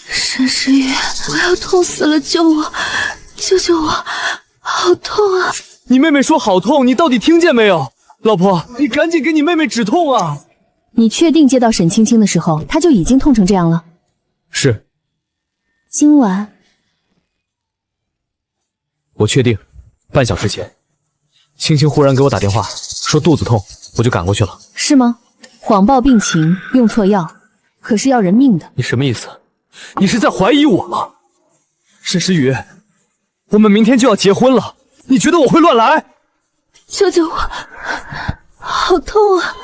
沈时雨，我要痛死了，救我！救救我！好痛啊！你妹妹说好痛，你到底听见没有？老婆，你赶紧给你妹妹止痛啊！你确定接到沈青青的时候，她就已经痛成这样了？是。今晚？我确定，半小时前，青青忽然给我打电话，说肚子痛，我就赶过去了。是吗？谎报病情，用错药，可是要人命的。你什么意思？你是在怀疑我吗？沈时雨，我们明天就要结婚了，你觉得我会乱来？救救我！好痛啊！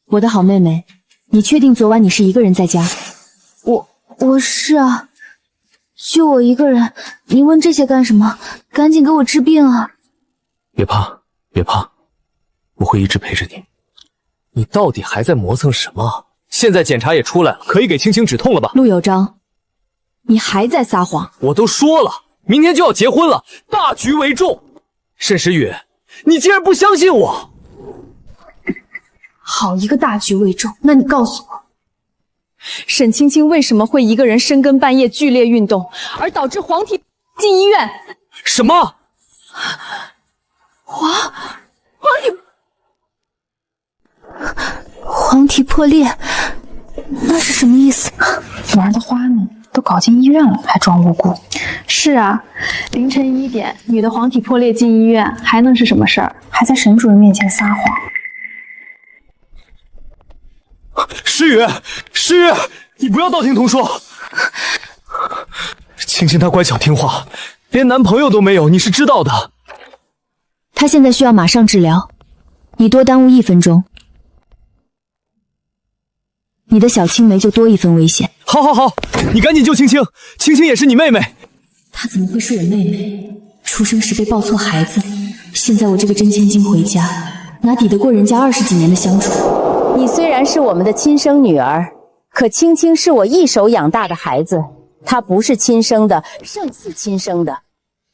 我的好妹妹，你确定昨晚你是一个人在家？我是啊，就我一个人，你问这些干什么？赶紧给我治病啊！别怕，别怕，我会一直陪着你。你到底还在磨蹭什么？现在检查也出来了，可以给青青止痛了吧？陆有章，你还在撒谎！我都说了，明天就要结婚了，大局为重。沈时雨，你竟然不相信我！好一个大局为重！那你告诉我，沈青青为什么会一个人深更半夜剧烈运动，而导致黄体进医院？什么？黄体破裂，那是什么意思？玩的花呢，都搞进医院了，还装无辜。是啊，凌晨1点，女的黄体破裂进医院，还能是什么事儿？还在沈主任面前撒谎。时雨，时雨，你不要道听途说。青青她乖巧听话，连男朋友都没有，你是知道的。她现在需要马上治疗，你多耽误1分钟，你的小青梅就多1分危险。好，好，好，你赶紧救青青，青青也是你妹妹。她怎么会是我妹妹？出生时被抱错孩子，现在我这个真千金回家，哪抵得过人家20几年的相处？你虽然是我们的亲生女儿，可青青是我一手养大的孩子，她不是亲生的，胜似亲生的。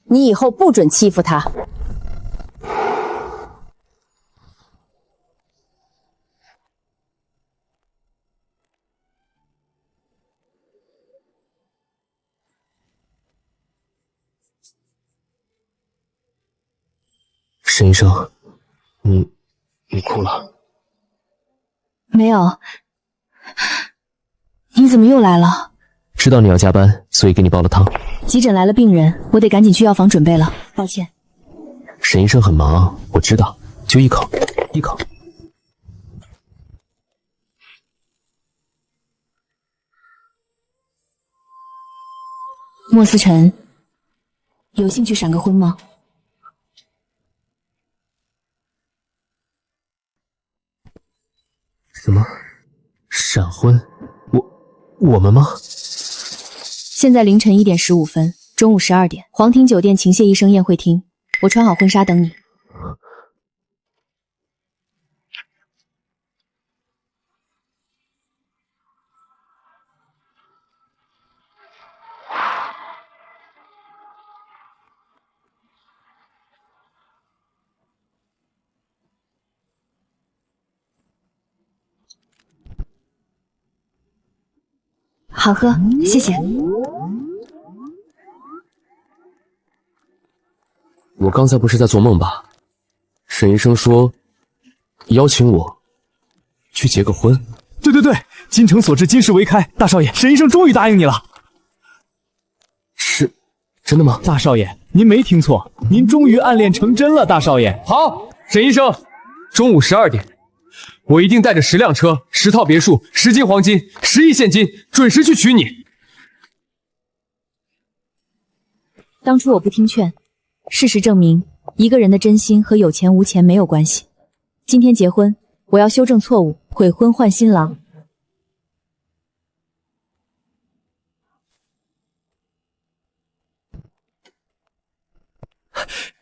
你以后不准欺负她。沈医生，你哭了？没有。你怎么又来了？知道你要加班，所以给你煲了汤。急诊来了病人，我得赶紧去药房准备了，抱歉。沈医生很忙，我知道，就一口，一口。莫思辰，有兴趣闪个婚吗？什么？闪婚？我们吗？现在凌晨1点15分，中午12点，皇庭酒店秦谢医生宴会厅，我穿好婚纱等你。好喝，谢谢。我刚才不是在做梦吧？沈医生说邀请我去结个婚。对对对，精诚所至，金石为开。大少爷，沈医生终于答应你了。是真的吗？大少爷，您没听错，您终于暗恋成真了。大少爷，好，沈医生，中午12点。我一定带着10辆车、10套别墅、10斤黄金、10亿现金，准时去娶你。当初我不听劝，事实证明，一个人的真心和有钱无钱没有关系。今天结婚，我要修正错误，悔婚换新郎。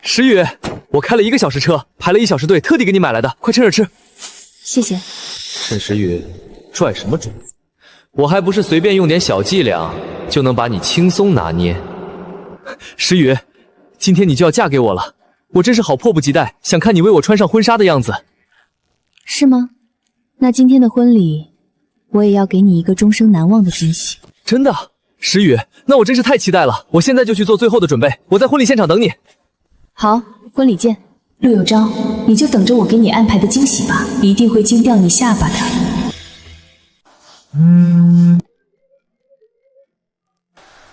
时雨，我开了1个小时车，排了1小时队，特地给你买来的，快趁热吃。谢谢。沈时雨，拽什么拽？我还不是随便用点小伎俩就能把你轻松拿捏。时雨，今天你就要嫁给我了，我真是好迫不及待，想看你为我穿上婚纱的样子。是吗？那今天的婚礼，我也要给你一个终生难忘的惊喜。真的？石宇，那我真是太期待了，我现在就去做最后的准备，我在婚礼现场等你。好，婚礼见。陆有昭，你就等着我给你安排的惊喜吧，一定会惊掉你下巴的。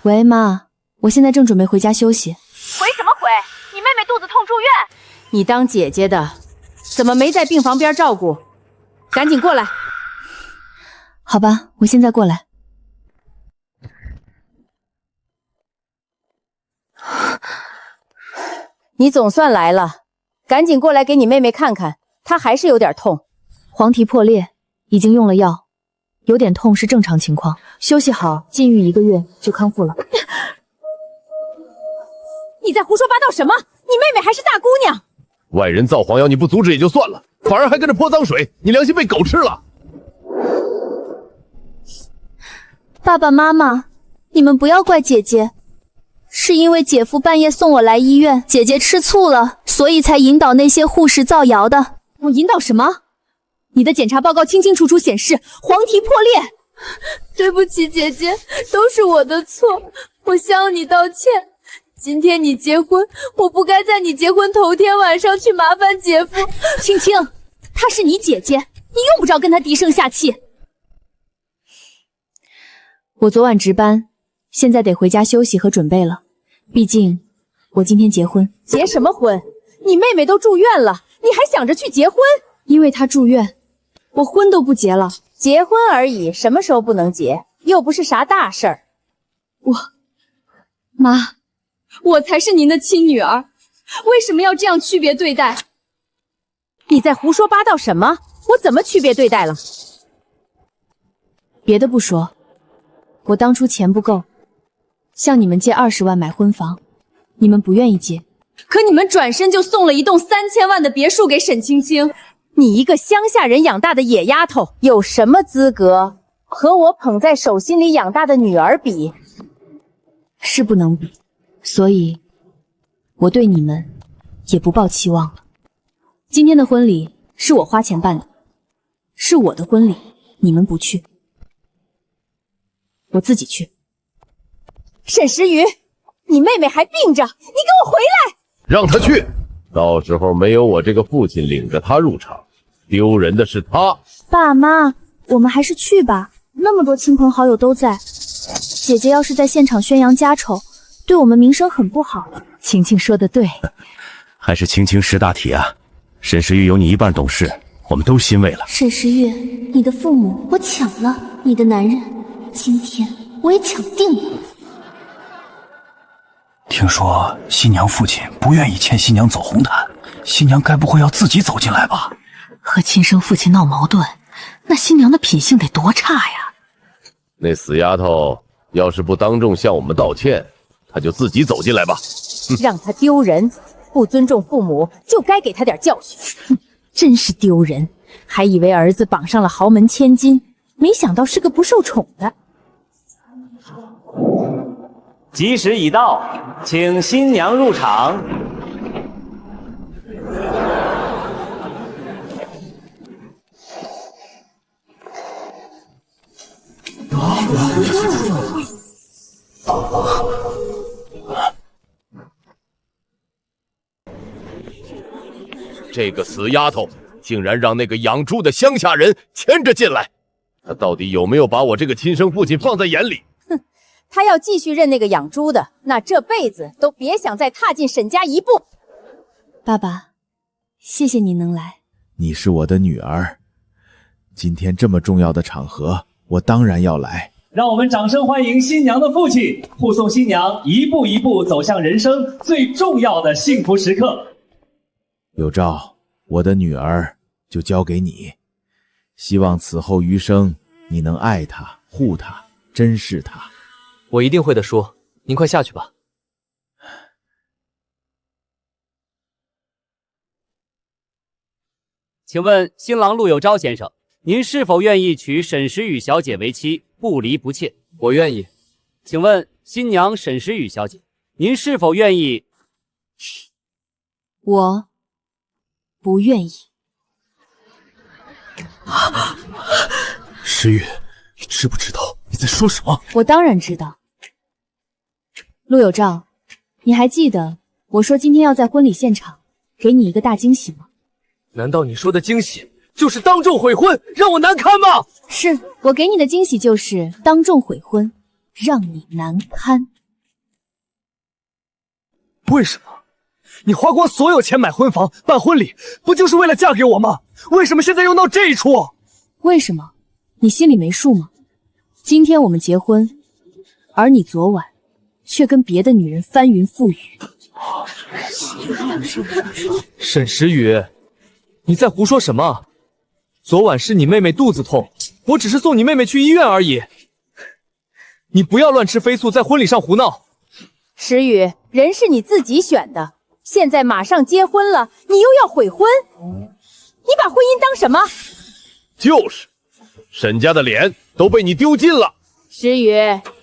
喂，妈，我现在正准备回家休息。回什么回？你妹妹肚子痛住院，你当姐姐的怎么没在病房边照顾？赶紧过来。好吧，我现在过来。你总算来了，赶紧过来给你妹妹看看，她还是有点痛。黄体破裂，已经用了药，有点痛是正常情况，休息好，禁欲1个月就康复了。你在胡说八道什么？你妹妹还是大姑娘。外人造黄谣你不阻止也就算了，反而还跟着泼脏水，你良心被狗吃了。爸爸妈妈，你们不要怪姐姐，是因为姐夫半夜送我来医院，姐姐吃醋了，所以才引导那些护士造谣的。我引导什么？你的检查报告清清楚楚显示黄体破裂。对不起，姐姐，都是我的错，我向你道歉。今天你结婚，我不该在你结婚头天晚上去麻烦姐夫。青青，她是你姐姐，你用不着跟她低声下气。我昨晚值班，现在得回家休息和准备了。毕竟我今天结婚。结什么婚？你妹妹都住院了，你还想着去结婚？因为她住院，我婚都不结了。结婚而已，什么时候不能结？又不是啥大事儿。妈，我才是您的亲女儿，为什么要这样区别对待？你在胡说八道什么？我怎么区别对待了？别的不说，我当初钱不够，向你们借20万买婚房，你们不愿意借，可你们转身就送了一栋3000万的别墅给沈青青。你一个乡下人养大的野丫头，有什么资格和我捧在手心里养大的女儿比？是不能比，所以我对你们也不抱期望了。今天的婚礼是我花钱办的，是我的婚礼，你们不去，我自己去。沈时雨，你妹妹还病着，你给我回来！让她去，到时候没有我这个父亲领着她入场，丢人的是她。爸妈，我们还是去吧，那么多亲朋好友都在，姐姐要是在现场宣扬家丑，对我们名声很不好。青青说的对，还是青青识大体啊。沈时玉有你一半懂事，我们都欣慰了。沈时月，你的父母我抢了，你的男人今天我也抢定了。听说新娘父亲不愿意牵新娘走红毯，新娘该不会要自己走进来吧？和亲生父亲闹矛盾，那新娘的品性得多差呀！那死丫头要是不当众向我们道歉，她就自己走进来吧。让她丢人，不尊重父母就该给她点教训。真是丢人，还以为儿子绑上了豪门千金，没想到是个不受宠的。吉时已到，请新娘入场。这个死丫头竟然让那个养猪的乡下人牵着进来，她到底有没有把我这个亲生父亲放在眼里？她要继续认那个养猪的，那这辈子都别想再踏进沈家一步。爸爸，谢谢你能来。你是我的女儿，今天这么重要的场合，我当然要来。让我们掌声欢迎新娘的父亲，护送新娘一步一步走向人生最重要的幸福时刻。有照，我的女儿就交给你，希望此后余生你能爱她、护她、珍视她。我一定会的，叔，您快下去吧。请问新郎陆有昭先生，您是否愿意娶沈时雨小姐为妻，不离不弃？我愿意。请问新娘沈时雨小姐，您是否愿意？我不愿意。石宇，你知不知道你在说什么？我当然知道。陆有照，你还记得我说今天要在婚礼现场给你一个大惊喜吗？难道你说的惊喜就是当众悔婚，让我难堪吗？是，我给你的惊喜就是当众悔婚，让你难堪。为什么？你花光所有钱买婚房办婚礼，不就是为了嫁给我吗？为什么现在又闹这一出？为什么？你心里没数吗？今天我们结婚，而你昨晚却跟别的女人翻云覆雨。沈时雨，你在胡说什么？昨晚是你妹妹肚子痛，我只是送你妹妹去医院而已。你不要乱吃飞醋，在婚礼上胡闹。石宇，人是你自己选的，现在马上结婚了，你又要悔婚，你把婚姻当什么？就是，沈家的脸都被你丢尽了。石宇，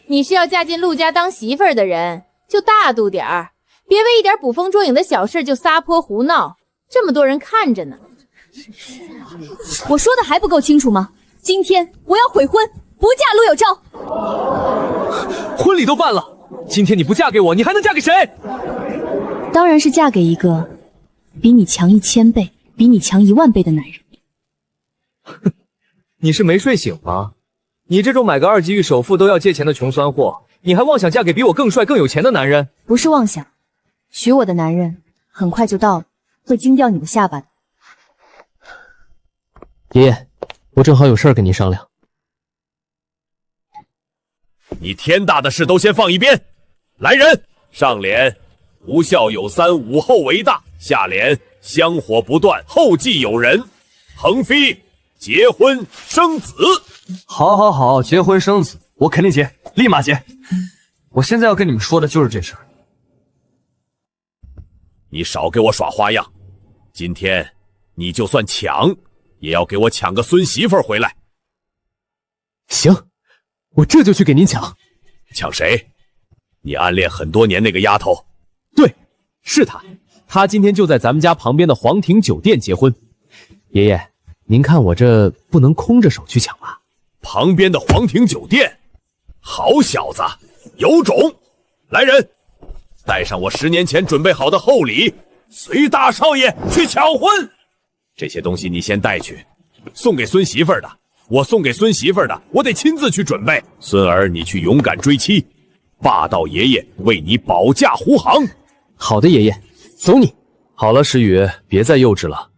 你是要嫁进陆家当媳妇儿的人，就大度点儿，别为一点捕风捉影的小事就撒泼胡闹，这么多人看着呢。我说的还不够清楚吗？今天我要悔婚，不嫁陆有照。婚礼都办了，今天你不嫁给我，你还能嫁给谁？当然是嫁给一个比你强1000倍、比你强10000倍的男人。你是没睡醒吗？你这种买个2级玉首付都要借钱的穷酸货，你还妄想嫁给比我更帅更有钱的男人？不是妄想，娶我的男人很快就到了，会惊掉你的下巴的。爷爷，我正好有事儿跟您商量。你天大的事都先放一边，来人，上联不孝有三，无后为大；下联香火不断，后继有人。横批结婚生子。好，好，好，结婚生子，我肯定结，立马结。我现在要跟你们说的就是这事儿。你少给我耍花样，今天你就算抢，也要给我抢个孙媳妇儿回来。行，我这就去给您抢。抢谁？你暗恋很多年那个丫头？对，是她。她今天就在咱们家旁边的皇庭酒店结婚。爷爷，您看我这不能空着手去抢吧？旁边的皇庭酒店？好小子，有种！来人，带上我10年前准备好的厚礼，随大少爷去抢婚。这些东西你先带去，送给孙媳妇儿的，我送给孙媳妇儿的，我得亲自去准备。孙儿，你去勇敢追妻，霸道爷爷为你保驾护航。好的，爷爷，走你。好了，石宇，别再幼稚了。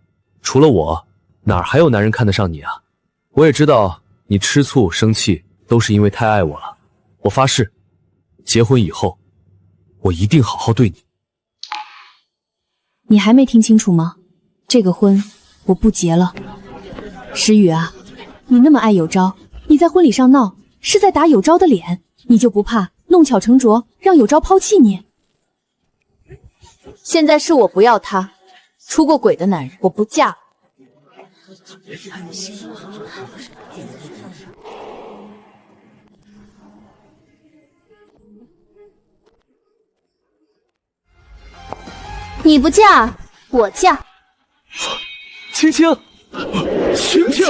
除了我，哪儿还有男人看得上你啊？我也知道你吃醋生气都是因为太爱我了。我发誓，结婚以后，我一定好好对你。你还没听清楚吗？这个婚我不结了。石宇啊，你那么爱有招，你在婚礼上闹，是在打有招的脸，你就不怕弄巧成拙，让有招抛弃你？现在是我不要他，出过轨的男人我不嫁。你不嫁，我嫁。青青，青青，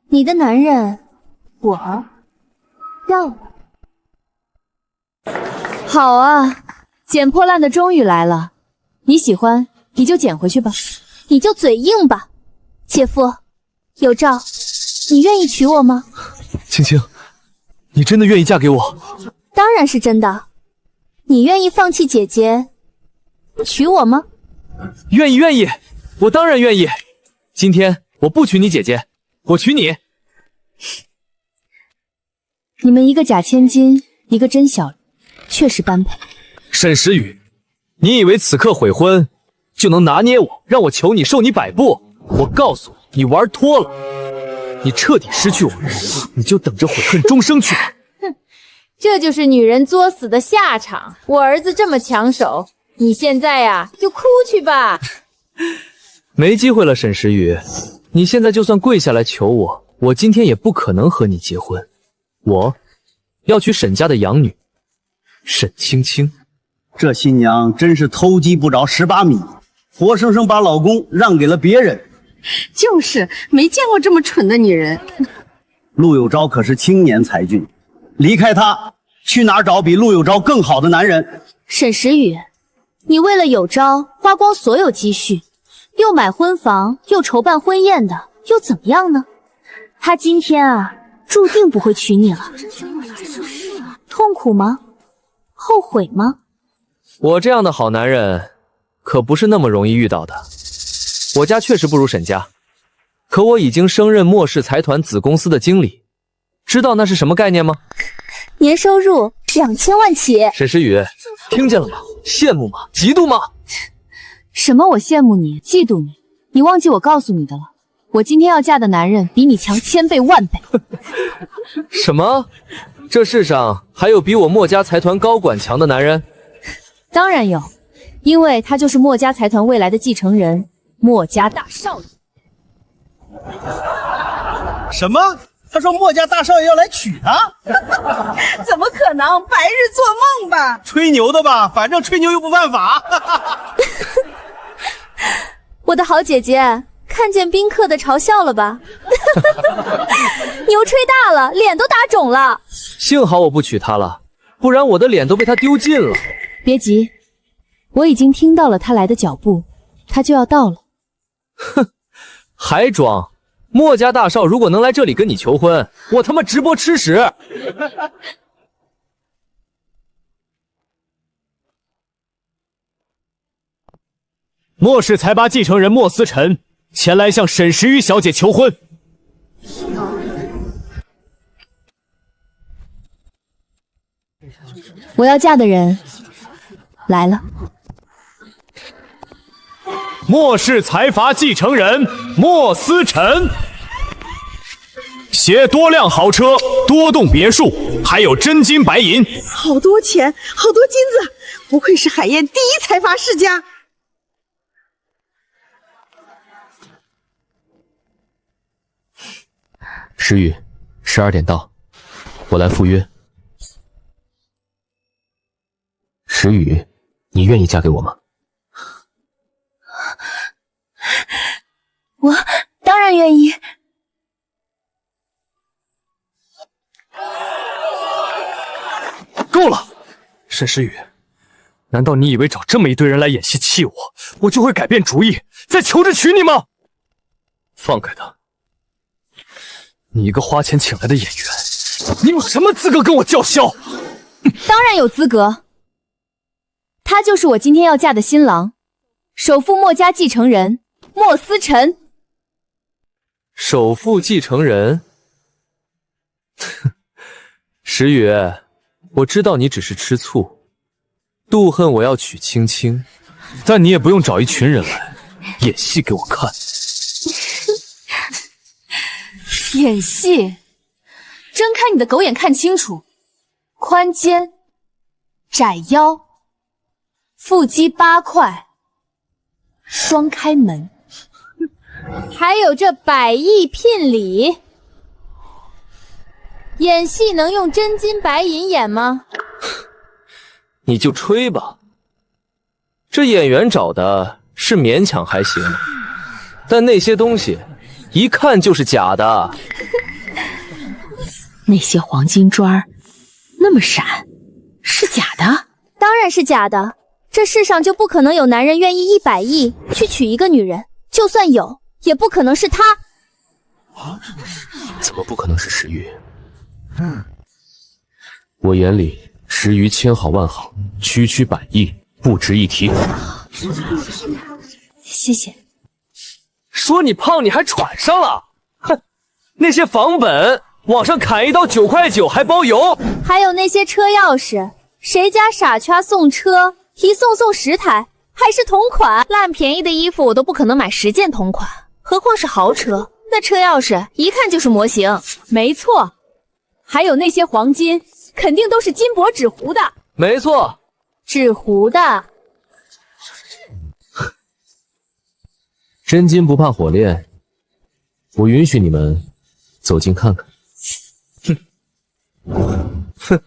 你的男人，我要了。好啊，捡破烂的终于来了。你喜欢你就捡回去吧，你就嘴硬吧。姐夫，有照，你愿意娶我吗？青青，你真的愿意嫁给我？当然是真的。你愿意放弃姐姐，娶我吗？愿意，愿意，我当然愿意。今天我不娶你姐姐，我娶你。你们一个假千金，一个真小人，确实般配。沈时雨，你以为此刻悔婚就能拿捏我，让我求你受你摆布？我告诉你，你玩脱了。你彻底失去我，你就等着悔恨终生去吧。哼，这就是女人作死的下场。我儿子这么抢手，你现在呀就哭去吧。没机会了，沈时雨，你现在就算跪下来求我，我今天也不可能和你结婚。我要娶沈家的养女，沈青青，这新娘真是偷鸡不着蚀把米，活生生把老公让给了别人。就是没见过这么蠢的女人。陆有昭可是青年才俊，离开他，去哪儿找比陆有昭更好的男人？沈时雨，你为了有昭花光所有积蓄，又买婚房，又筹办婚宴的，又怎么样呢？他今天啊，注定不会娶你了。痛苦吗？后悔吗？我这样的好男人，可不是那么容易遇到的。我家确实不如沈家，可我已经升任莫氏财团子公司的经理，知道那是什么概念吗？年收入2000万起。沈时雨，听见了吗？羡慕吗？嫉妒吗？什么我羡慕你，嫉妒你？你忘记我告诉你的了，我今天要嫁的男人比你强1000倍万倍。什么？这世上还有比我墨家财团高管强的男人？当然有，因为他就是墨家财团未来的继承人，墨家大少爷。什么？他说墨家大少爷要来娶她？怎么可能？白日做梦吧！吹牛的吧？反正吹牛又不犯法。我的好姐姐，看见宾客的嘲笑了吧？牛吹大了，脸都打肿了。幸好我不娶她了，不然我的脸都被她丢尽了。别急，我已经听到了他来的脚步，他就要到了。哼，还装？墨家大少如果能来这里跟你求婚，我他妈直播吃屎！莫氏财阀继承人莫思辰前来向沈时雨小姐求婚。我要嫁的人来了。莫氏财阀继承人莫思辰，携多辆豪车、多栋别墅，还有真金白银，好多钱，好多金子，不愧是海燕第一财阀世家。时雨，12点到，我来赴约。时雨，你愿意嫁给我吗？我当然愿意。够了，沈时雨，难道你以为找这么一堆人来演戏气我，我就会改变主意，再求着娶你吗？放开他！你一个花钱请来的演员，你有什么资格跟我叫嚣？当然有资格，他就是我今天要嫁的新郎，首富墨家继承人莫思辰。首富继承人？时雨，我知道你只是吃醋，妒恨我要娶青青，但你也不用找一群人来演戏给我看。演戏？睁开你的狗眼看清楚，宽肩、窄腰、腹肌8块、双开门，还有这100亿聘礼，演戏能用真金白银演吗？你就吹吧，这演员找的是勉强还行，但那些东西一看就是假的。那些黄金砖那么闪，是假的？当然是假的，这世上就不可能有男人愿意100亿去娶一个女人，就算有，也不可能是他。怎么不可能是时雨？我眼里时雨千好万好，区区100亿不值一提。谢谢。说你胖你还喘上了？哼，那些房本网上砍一刀9块9还包邮，还有那些车钥匙，谁家傻叉送车，一送10台，还是同款。烂便宜的衣服我都不可能买10件同款，何况是豪车？那车钥匙一看就是模型。没错，还有那些黄金，肯定都是金箔纸糊的。没错，纸糊的。真金不怕火炼，我允许你们走近看看。哼，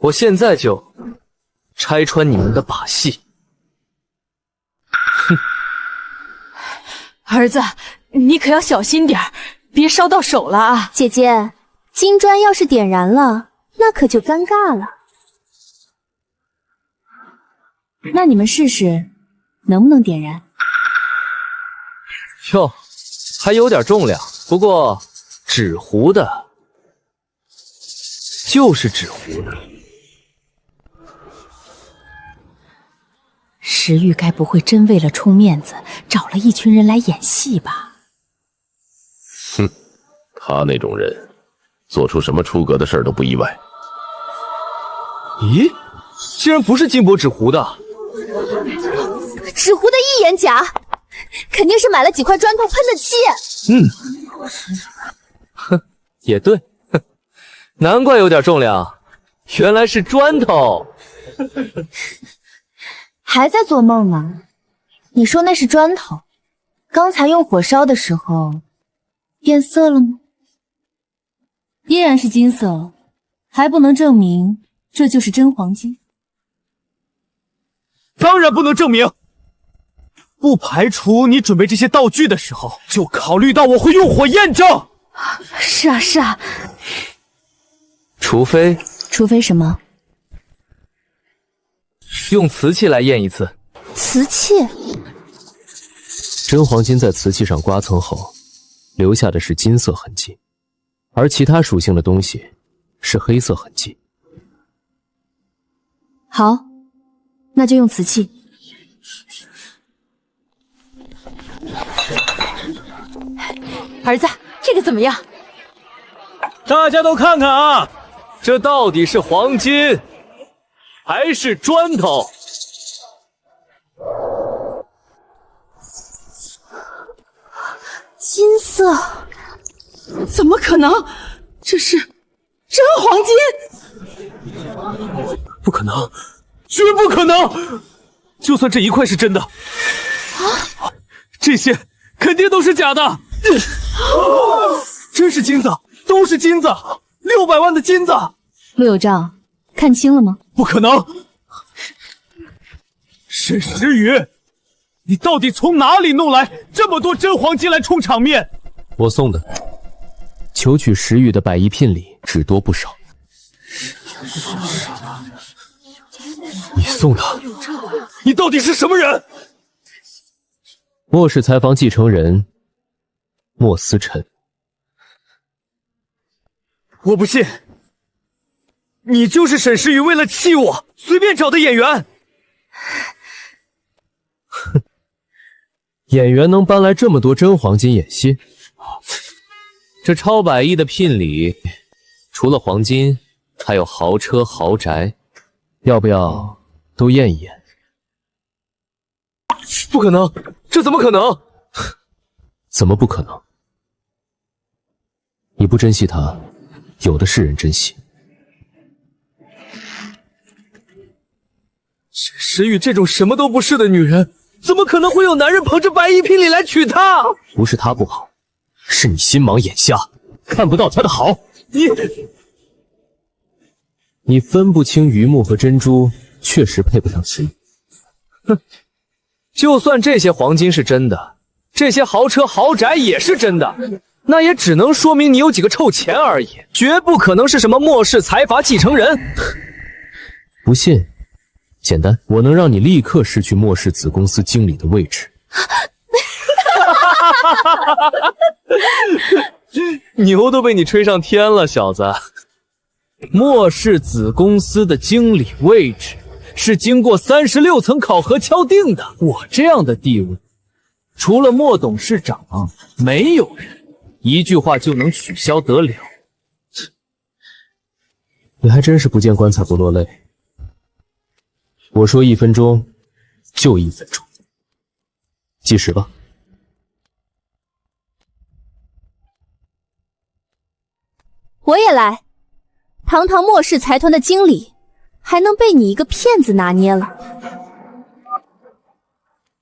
我现在就拆穿你们的把戏。哼！儿子，你可要小心点儿，别烧到手了啊！姐姐，金砖要是点燃了，那可就尴尬了。那你们试试，能不能点燃？哟，还有点重量，不过纸糊的，就是纸糊的。石玉该不会真为了充面子，找了一群人来演戏吧？哼，他那种人，做出什么出格的事儿都不意外。咦，竟然不是金箔纸糊的，纸糊的一眼假，肯定是买了几块砖头喷的漆。哼，也对，哼，难怪有点重量，原来是砖头。还在做梦吗？你说那是砖头，刚才用火烧的时候变色了吗？依然是金色，还不能证明这就是真黄金。当然不能证明，不排除你准备这些道具的时候就考虑到我会用火验证。是啊，是啊。除非什么？用瓷器来验一次。瓷器？真黄金在瓷器上刮蹭后，留下的是金色痕迹，而其他属性的东西是黑色痕迹。好，那就用瓷器。儿子，这个怎么样？大家都看看啊，这到底是黄金还是砖头？金色？怎么可能？这是真黄金！不可能，绝不可能！就算这一块是真的，这些肯定都是假的。真是金子，都是金子，600万的金子！陆有照，看清了吗？不可能！沈时雨，你到底从哪里弄来这么多真黄金来充场面？我送的，求取石玉的百亿聘礼，只多不少。你送的？你到底是什么人？末世财阀继承人莫思辰。我不信，你就是沈时雨为了气我随便找的演员。哼，演员能搬来这么多真黄金演戏？这超百亿的聘礼，除了黄金，还有豪车豪宅，要不要都验一验？不可能，这怎么可能？怎么不可能？你不珍惜他，有的是人珍惜。沈时雨这种什么都不是的女人，怎么可能会有男人捧着百亿聘礼来娶她？不是她不好，是你心盲眼瞎，看不到她的好。你分不清榆木和珍珠，确实配不上时雨。哼，就算这些黄金是真的，这些豪车豪宅也是真的，那也只能说明你有几个臭钱而已，绝不可能是什么末世财阀继承人。不信？简单，我能让你立刻失去末世子公司经理的位置。牛都被你吹上天了，小子！末世子公司的经理位置是经过36层考核敲定的，我这样的地位，除了莫董事长，没有人一句话就能取消得了。你还真是不见棺材不落泪。我说1分钟，就1分钟，计时吧。我也来，堂堂末世财团的经理，还能被你一个骗子拿捏了？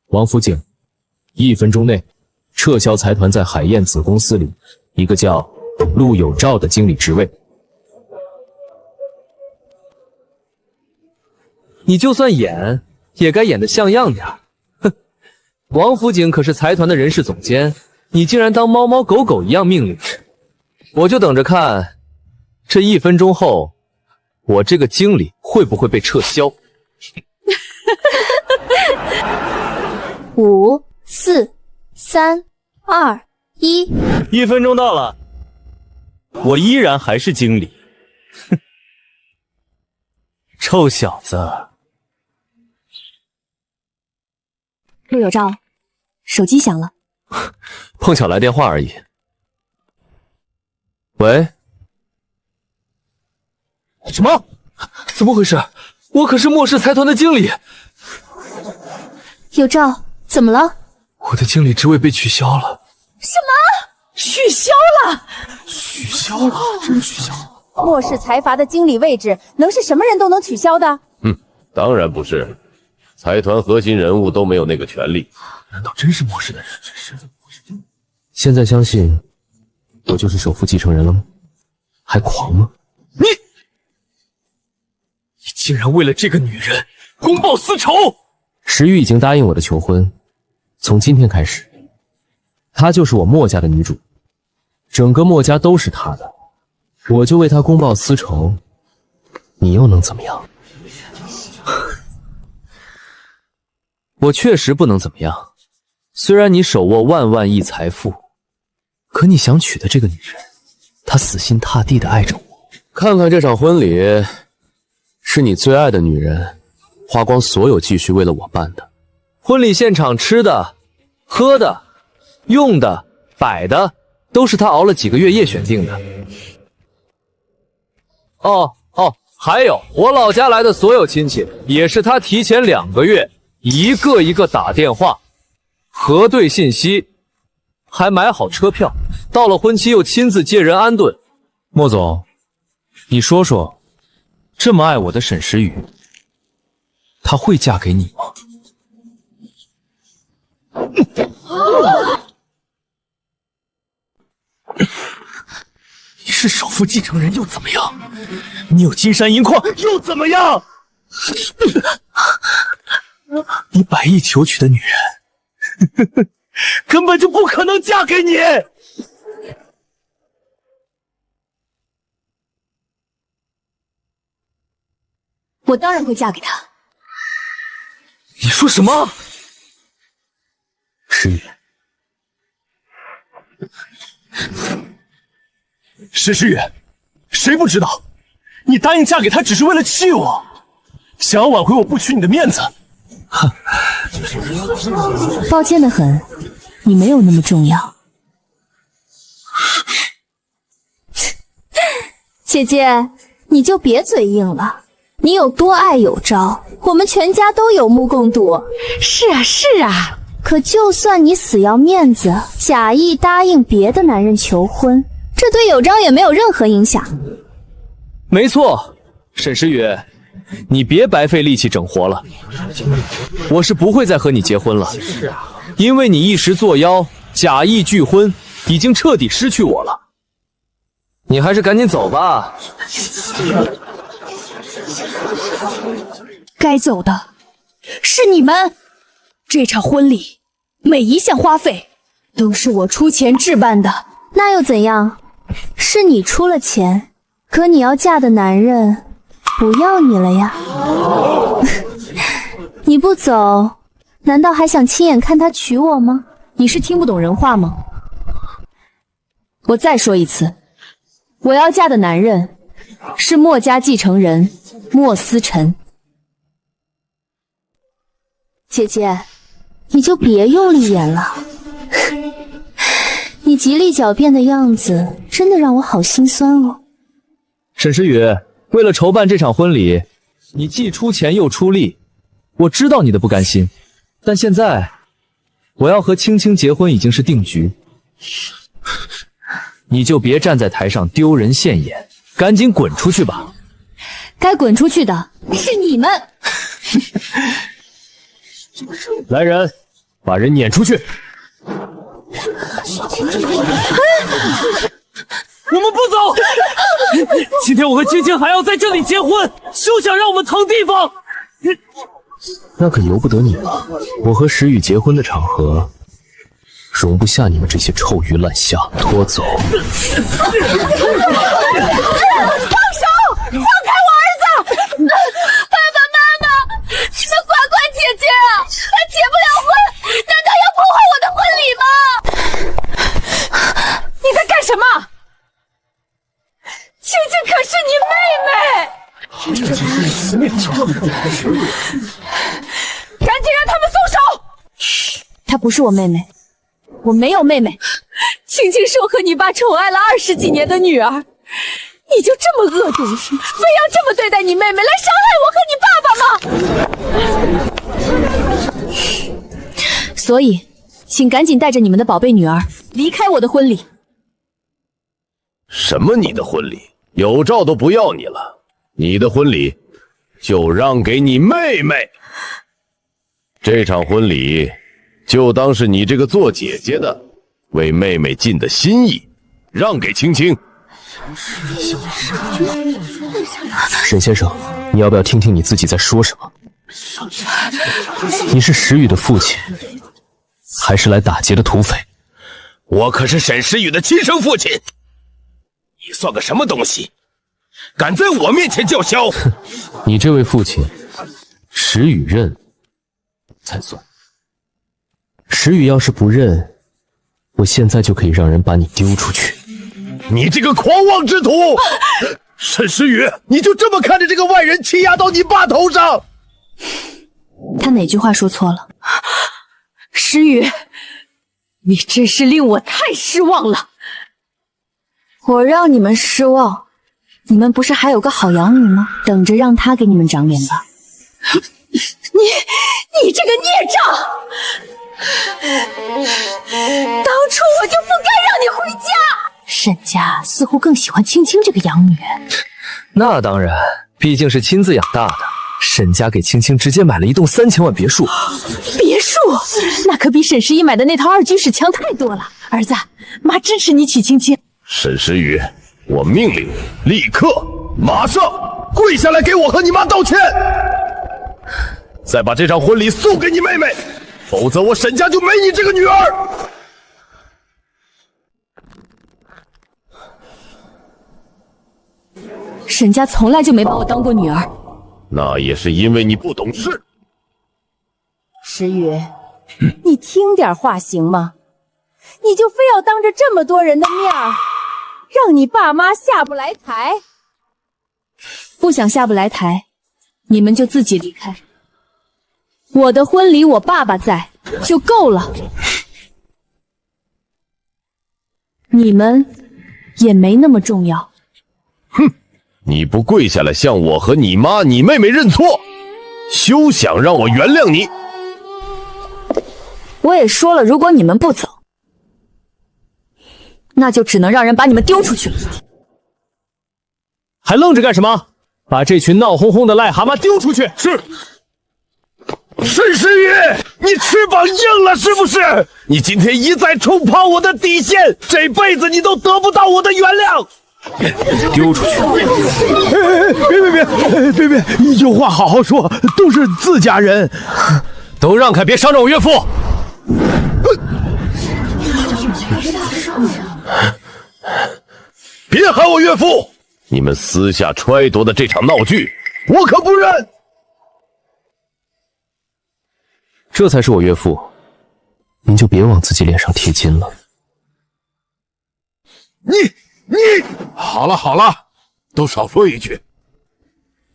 王府井，1分钟内撤销财团在海燕子公司里一个叫陆有照的经理职位。你就算演，也该演得像样点。哼，王府井可是财团的人事总监，你竟然当猫猫狗狗一样命令着，我就等着看，这1分钟后，我这个经理会不会被撤销？5、4、3、2、1，1分钟到了，我依然还是经理。哼，臭小子！陆有照，手机响了。碰巧来电话而已。喂？什么？怎么回事？我可是莫氏财团的经理。有照，怎么了？我的经理职位被取消了。什么？取消了？取消了？真取消了？莫氏财阀的经理位置，能是什么人都能取消的？当然不是，财团核心人物都没有那个权利。难道真是莫氏的人？现在相信我就是首富继承人了吗？还狂吗？你竟然为了这个女人公报私仇！石玉已经答应我的求婚，从今天开始，她就是我莫家的女主，整个莫家都是她的，我就为她公报私仇，你又能怎么样？我确实不能怎么样，虽然你手握万万亿财富，可你想娶的这个女人，她死心塌地的爱着我。看看这场婚礼，是你最爱的女人花光所有积蓄为了我办的。婚礼现场吃的、喝的、用的、摆的，都是她熬了几个月夜选定的。还有我老家来的所有亲戚，也是她提前2个月一个一个打电话核对信息，还买好车票，到了婚期又亲自接人安顿。莫总，你说说，这么爱我的沈时雨，她会嫁给你吗？你是首富继承人又怎么样？你有金山银矿又怎么样？你100亿求娶的女人，根本就不可能嫁给你。我当然会嫁给他。你说什么？石宇，石时雨，谁不知道，你答应嫁给他只是为了气我，想要挽回我不娶你的面子。抱歉的很，你没有那么重要。姐姐，你就别嘴硬了。你有多爱有招，我们全家都有目共睹。是啊，是啊。可就算你死要面子，假意答应别的男人求婚，这对有招也没有任何影响。没错，沈时雨，你别白费力气整活了。我是不会再和你结婚了，因为你一时作妖，假意拒婚，已经彻底失去我了。你还是赶紧走吧。该走的是你们。这场婚礼每一项花费都是我出钱置办的。那又怎样？是你出了钱，可你要嫁的男人不要你了呀。你不走，难道还想亲眼看他娶我吗？你是听不懂人话吗？我再说一次，我要嫁的男人是莫家继承人莫思辰。姐姐，你就别用力演了。你极力狡辩的样子，真的让我好心酸哦。沈时雨，为了筹办这场婚礼，你既出钱又出力，我知道你的不甘心，但现在我要和青青结婚已经是定局，你就别站在台上丢人现眼，赶紧滚出去吧。该滚出去的是你们。来人，把人撵出去。我们不走！今天我和青青还要在这里结婚，休想让我们腾地方！那可由不得你了。我和石宇结婚的场合，容不下你们这些臭鱼烂虾。拖走！放手！放开我儿子！爸爸妈妈，你们管管姐姐啊！她结不了婚，难道要破坏我的婚礼吗？你在干什么？青青可是你妹妹！赶紧让他们松手！她不是我妹妹，我没有妹妹。青青是我和你爸宠爱了20几年的女儿，你就这么恶毒，非要这么对待你妹妹，来伤害我和你爸爸吗？所以，请赶紧带着你们的宝贝女儿离开我的婚礼。什么你的婚礼？有照都不要你了，你的婚礼就让给你妹妹。这场婚礼就当是你这个做姐姐的为妹妹尽的心意，让给青青。沈先生，你要不要听听你自己在说什么？你是石宇的父亲，还是来打劫的土匪？我可是沈石宇的亲生父亲，你算个什么东西？敢在我面前叫嚣！你这位父亲，石宇认才算。石宇要是不认，我现在就可以让人把你丢出去。你这个狂妄之徒！沈石宇，你就这么看着这个外人欺压到你爸头上？他哪句话说错了？石宇，你真是令我太失望了。我让你们失望，你们不是还有个好养女吗？等着让她给你们长脸吧。你这个孽障！当初我就不该让你回家。沈家似乎更喜欢青青这个养女。那当然，毕竟是亲自养大的。沈家给青青直接买了一栋3000万别墅。别墅？那可比沈十一买的那套2居室强太多了。儿子，妈支持你娶青青。沈石宇，我命令你立刻马上跪下来给我和你妈道歉，再把这场婚礼送给你妹妹，否则我沈家就没你这个女儿。沈家从来就没把我当过女儿。那也是因为你不懂事。石宇，你听点话行吗？你就非要当着这么多人的面儿，让你爸妈下不来台？不想下不来台，你们就自己离开。我的婚礼我爸爸在就够了，你们也没那么重要。哼，你不跪下来向我和你妈、你妹妹认错，休想让我原谅你。我也说了，如果你们不走，那就只能让人把你们丢出去了。还愣着干什么？把这群闹哄哄的癞蛤蟆丢出去！是。沈石宇，你翅膀硬了是不是？你今天一再触碰我的底线，这辈子你都得不到我的原谅。丢出去！别，有话好好说，都是自家人。都让开，别伤着我岳父。别喊我岳父！你们私下揣度的这场闹剧，我可不认。这才是我岳父，您就别往自己脸上贴金了。你好了，都少说一句。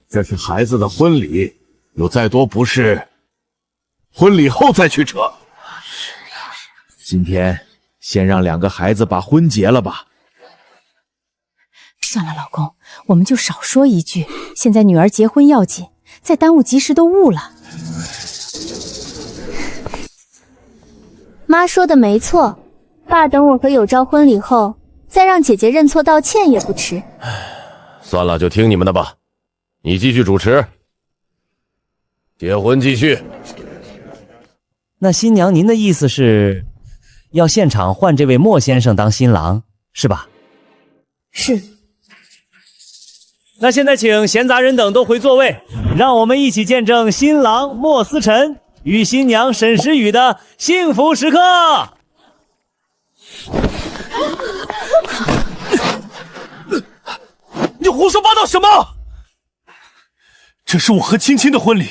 这是孩子的婚礼，有再多不是，婚礼后再去扯。今天先让2个孩子把婚结了吧。算了，老公，我们就少说一句。现在女儿结婚要紧，再耽误吉时都误了。妈说的没错，爸等我和有朝婚礼后，再让姐姐认错道歉也不迟。算了，就听你们的吧。你继续主持，结婚继续。那新娘，您的意思是要现场换这位莫先生当新郎，是吧？是。那现在请闲杂人等都回座位，让我们一起见证新郎莫思辰与新娘沈时雨的幸福时刻。你胡说八道什么？这是我和青青的婚礼。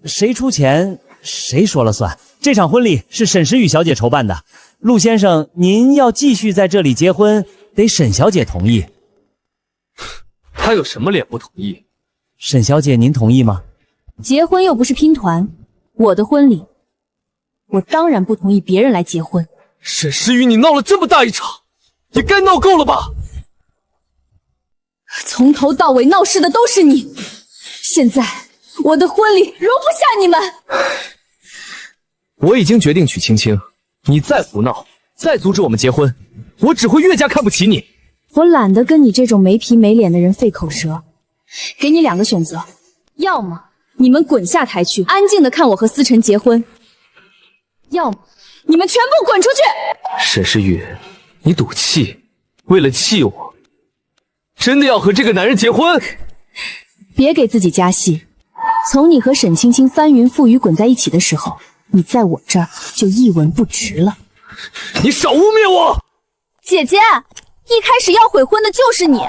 谁出钱谁说了算。这场婚礼是沈时雨小姐筹办的，陆先生，您要继续在这里结婚，得沈小姐同意。他有什么脸不同意？沈小姐，您同意吗？结婚又不是拼团，我的婚礼，我当然不同意别人来结婚。沈时雨，你闹了这么大一场，也该闹够了吧？从头到尾闹事的都是你，现在我的婚礼容不下你们。我已经决定娶青青，你再胡闹，再阻止我们结婚，我只会越加看不起你。我懒得跟你这种没皮没脸的人费口舌，给你2个选择，要么你们滚下台去，安静的看我和思辰结婚，要么你们全部滚出去。沈时雨，你赌气，为了气我，真的要和这个男人结婚？别给自己加戏，从你和沈青青翻云覆雨滚在一起的时候，你在我这儿就一文不值了。你少污蔑我！姐姐，一开始要悔婚的就是你，现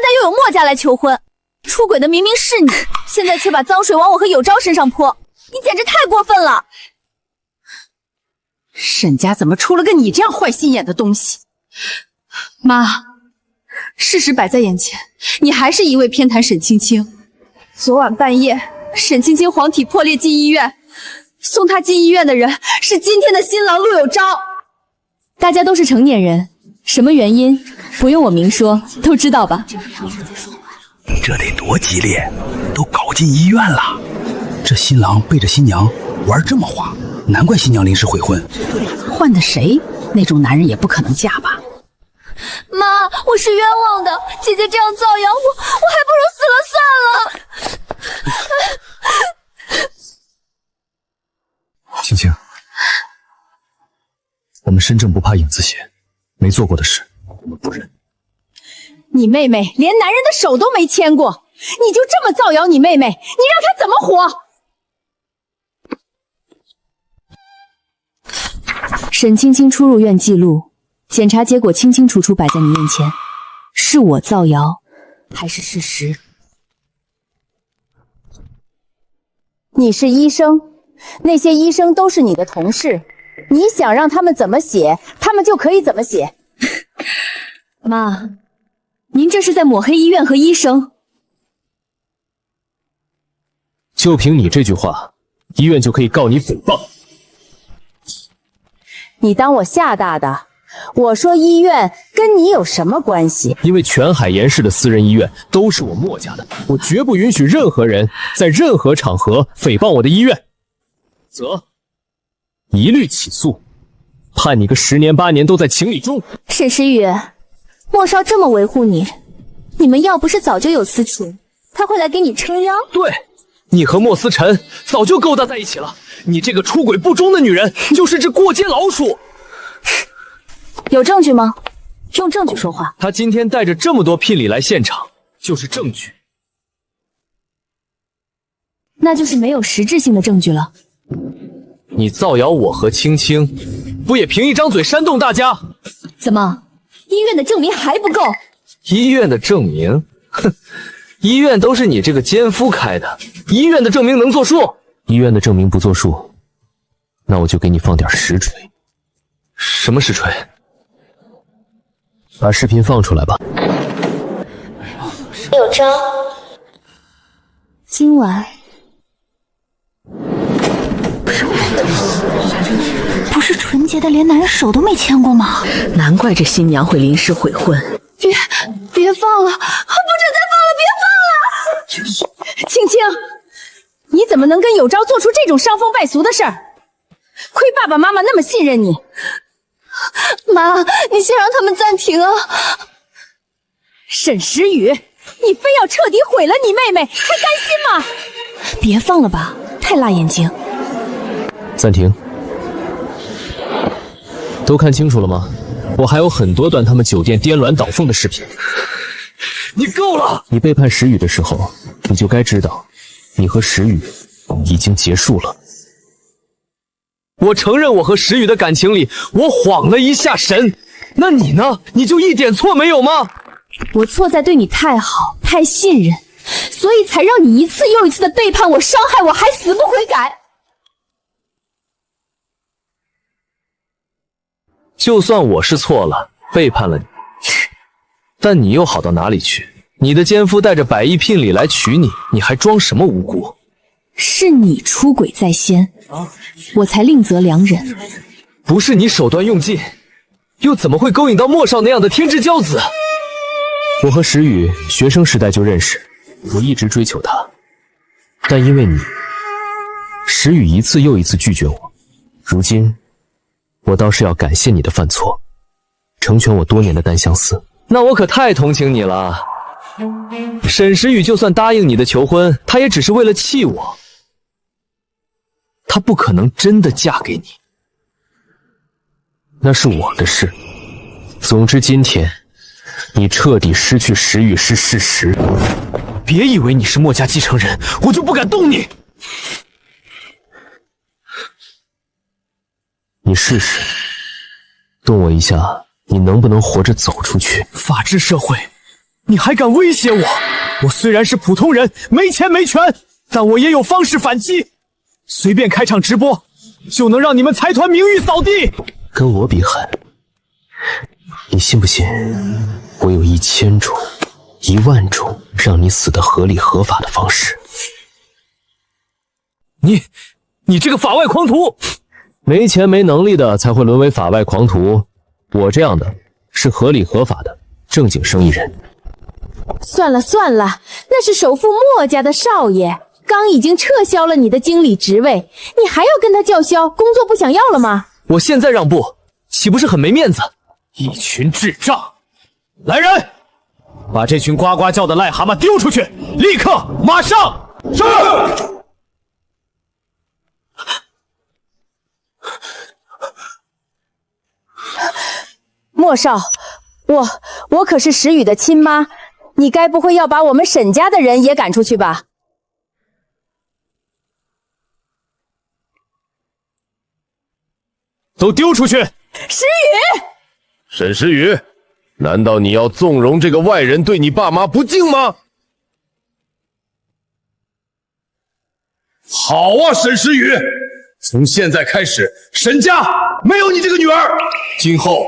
在又有墨家来求婚，出轨的明明是你，现在却把脏水往我和有昭身上泼，你简直太过分了！沈家怎么出了个你这样坏心眼的东西？妈，事实摆在眼前，你还是一味偏袒沈青青。昨晚半夜，沈青青黄体破裂进医院，送她进医院的人是今天的新郎陆有昭。大家都是成年人，什么原因不用我明说，都知道吧？这得多激烈，都搞进医院了。这新郎背着新娘玩这么花，难怪新娘临时悔婚。换的谁，那种男人也不可能嫁吧？妈，我是冤枉的，姐姐这样造谣我，我还不如死了算了。青青，我们身正不怕影子斜，没做过的事我们不认。你妹妹连男人的手都没牵过，你就这么造谣你妹妹，你让她怎么活？沈青青出入院记录，检查结果清清楚楚摆在你面前，是我造谣还是事实？你是医生，那些医生都是你的同事，你想让他们怎么写，他们就可以怎么写。妈，您这是在抹黑医院和医生。就凭你这句话，医院就可以告你诽谤。你当我吓大的？我说医院跟你有什么关系？因为全海盐市的私人医院都是我墨家的，我绝不允许任何人在任何场合诽谤我的医院。则一律起诉，判你个10年8年都在情理中。沈时雨，莫少这么维护你，你们要不是早就有私情，他会来给你撑腰？对，你和莫思辰早就勾搭在一起了，你这个出轨不忠的女人就是只过街老鼠。有证据吗？用证据说话。他今天带着这么多聘礼来现场，就是证据。那就是没有实质性的证据了。你造谣我和青青，不也凭一张嘴煽动大家？怎么，医院的证明还不够？医院的证明？哼，医院都是你这个奸夫开的，医院的证明能作数？医院的证明不作数，那我就给你放点实锤。什么实锤？把视频放出来吧。有招。今晚不是纯洁的连男人手都没牵过吗？难怪这新娘会临时悔婚。别放了，不准再放了，别放了！青青，你怎么能跟有昭做出这种伤风败俗的事儿？亏爸爸妈妈那么信任你。妈，你先让他们暂停啊！沈时雨，你非要彻底毁了你妹妹，还甘心吗？别放了吧，太辣眼睛。暂停。都看清楚了吗？我还有很多段他们酒店颠鸾倒凤的视频。你够了！你背叛石宇的时候，你就该知道，你和石宇已经结束了。我承认我和石宇的感情里，我晃了一下神。那你呢？你就一点错没有吗？我错在对你太好，太信任，所以才让你一次又一次的背叛我、伤害我，还死不悔改。就算我是错了，背叛了你，但你又好到哪里去？你的奸夫带着100亿聘礼来娶你，你还装什么无辜？是你出轨在先，我才另择良人。不是你手段用尽，又怎么会勾引到莫少那样的天之骄子？我和石宇学生时代就认识，我一直追求他，但因为你，石宇一次又一次拒绝我。如今，我倒是要感谢你的犯错，成全我多年的单相思。那我可太同情你了。沈石宇就算答应你的求婚，他也只是为了气我，他不可能真的嫁给你。那是我的事。总之，今天你彻底失去石宇是事实。别以为你是墨家继承人，我就不敢动你。你试试，动我一下，你能不能活着走出去？法治社会，你还敢威胁我？我虽然是普通人，没钱没权，但我也有方式反击。随便开场直播，就能让你们财团名誉扫地。跟我比狠，你信不信？我有1000种、10000种让你死的合理合法的方式。你这个法外狂徒！没钱没能力的才会沦为法外狂徒，我这样的是合理合法的正经生意人。算了算了，那是首富墨家的少爷，刚已经撤销了你的经理职位，你还要跟他叫嚣，工作不想要了吗？我现在让步，岂不是很没面子？一群智障！来人，把这群呱呱叫的癞蛤蟆丢出去！立刻，马上！是。莫少，我可是石宇的亲妈，你该不会要把我们沈家的人也赶出去吧？都丢出去！石宇，沈石宇，难道你要纵容这个外人对你爸妈不敬吗？好啊，沈石宇，从现在开始，沈家没有你这个女儿。今后，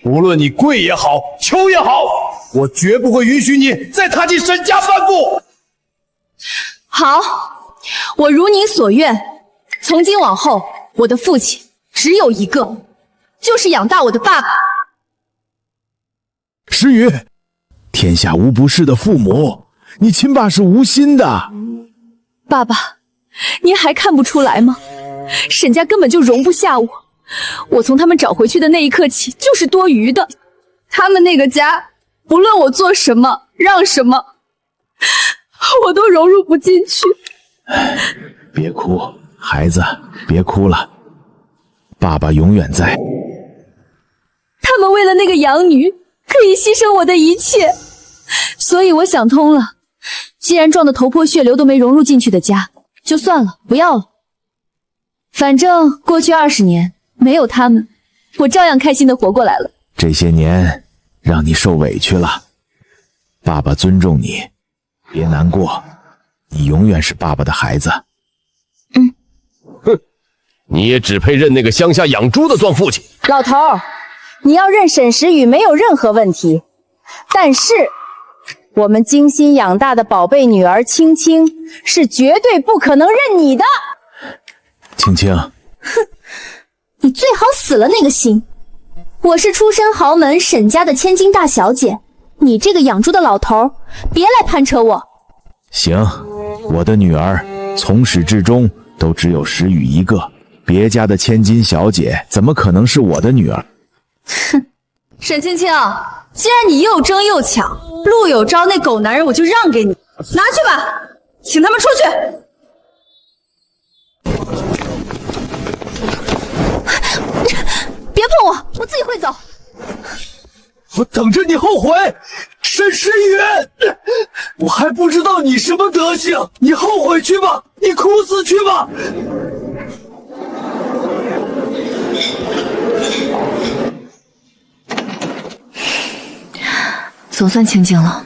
无论你跪也好，求也好，我绝不会允许你再踏进沈家半步。好，我如您所愿，从今往后，我的父亲只有一个，就是养大我的爸爸。石宇，天下无不是的父母，你亲爸是无心的。爸爸，您还看不出来吗？沈家根本就容不下我，我从他们找回去的那一刻起就是多余的。他们那个家，不论我做什么，让什么，我都融入不进去。别哭，孩子，别哭了，爸爸永远在。他们为了那个养女，可以牺牲我的一切，所以我想通了，既然撞得头破血流都没融入进去的家，就算了，不要了。反正过去20年没有他们，我照样开心的活过来了。这些年让你受委屈了，爸爸尊重你，别难过，你永远是爸爸的孩子。哼，你也只配认那个乡下养猪的装父亲。老头儿，你要认沈石宇没有任何问题，但是我们精心养大的宝贝女儿青青是绝对不可能认你的。青青，哼，你最好死了那个心。我是出身豪门沈家的千金大小姐，你这个养猪的老头，别来攀扯我。行，我的女儿从始至终都只有石宇一个，别家的千金小姐怎么可能是我的女儿？哼，沈青青，既然你又争又抢，陆有昭那狗男人我就让给你，拿去吧，请他们出去。别碰我，我自己会走。我等着你后悔。沈诗雨，我还不知道你什么德行，你后悔去吧，你哭死去吧。总算清静了。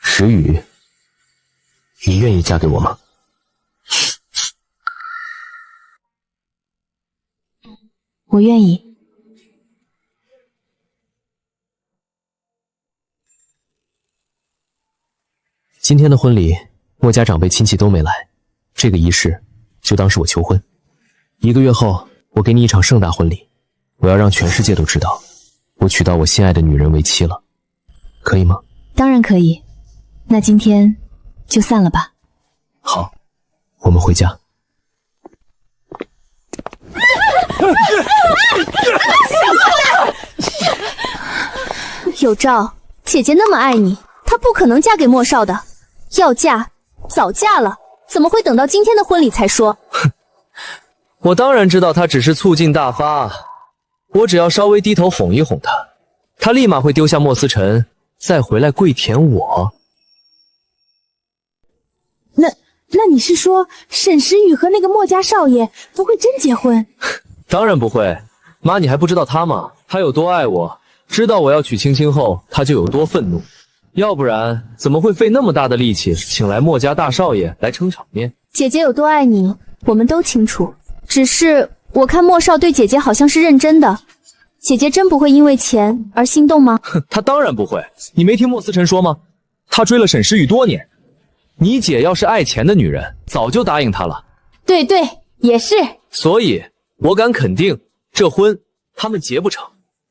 石宇，你愿意嫁给我吗？我愿意。今天的婚礼，墨家长辈亲戚都没来，这个仪式就当是我求婚。1个月后，我给你一场盛大婚礼，我要让全世界都知道，我娶到我心爱的女人为妻了，可以吗？当然可以。那今天就散了吧。好，我们回家。有照，姐姐那么爱你，她不可能嫁给莫少的。要嫁，早嫁了，怎么会等到今天的婚礼才说？我当然知道他只是醋劲大发，我只要稍微低头哄一哄他，他立马会丢下莫思辰，再回来跪舔我。那你是说沈时雨和那个莫家少爷不会真结婚？当然不会，妈，你还不知道他吗？他有多爱我，知道我要娶青青后，他就有多愤怒，要不然怎么会费那么大的力气请来莫家大少爷来撑场面？姐姐有多爱你，我们都清楚。只是我看莫少对姐姐好像是认真的，姐姐真不会因为钱而心动吗？他当然不会，你没听莫思辰说吗？他追了沈时雨多年，你姐要是爱钱的女人，早就答应他了。对对，也是。所以我敢肯定，这婚他们结不成，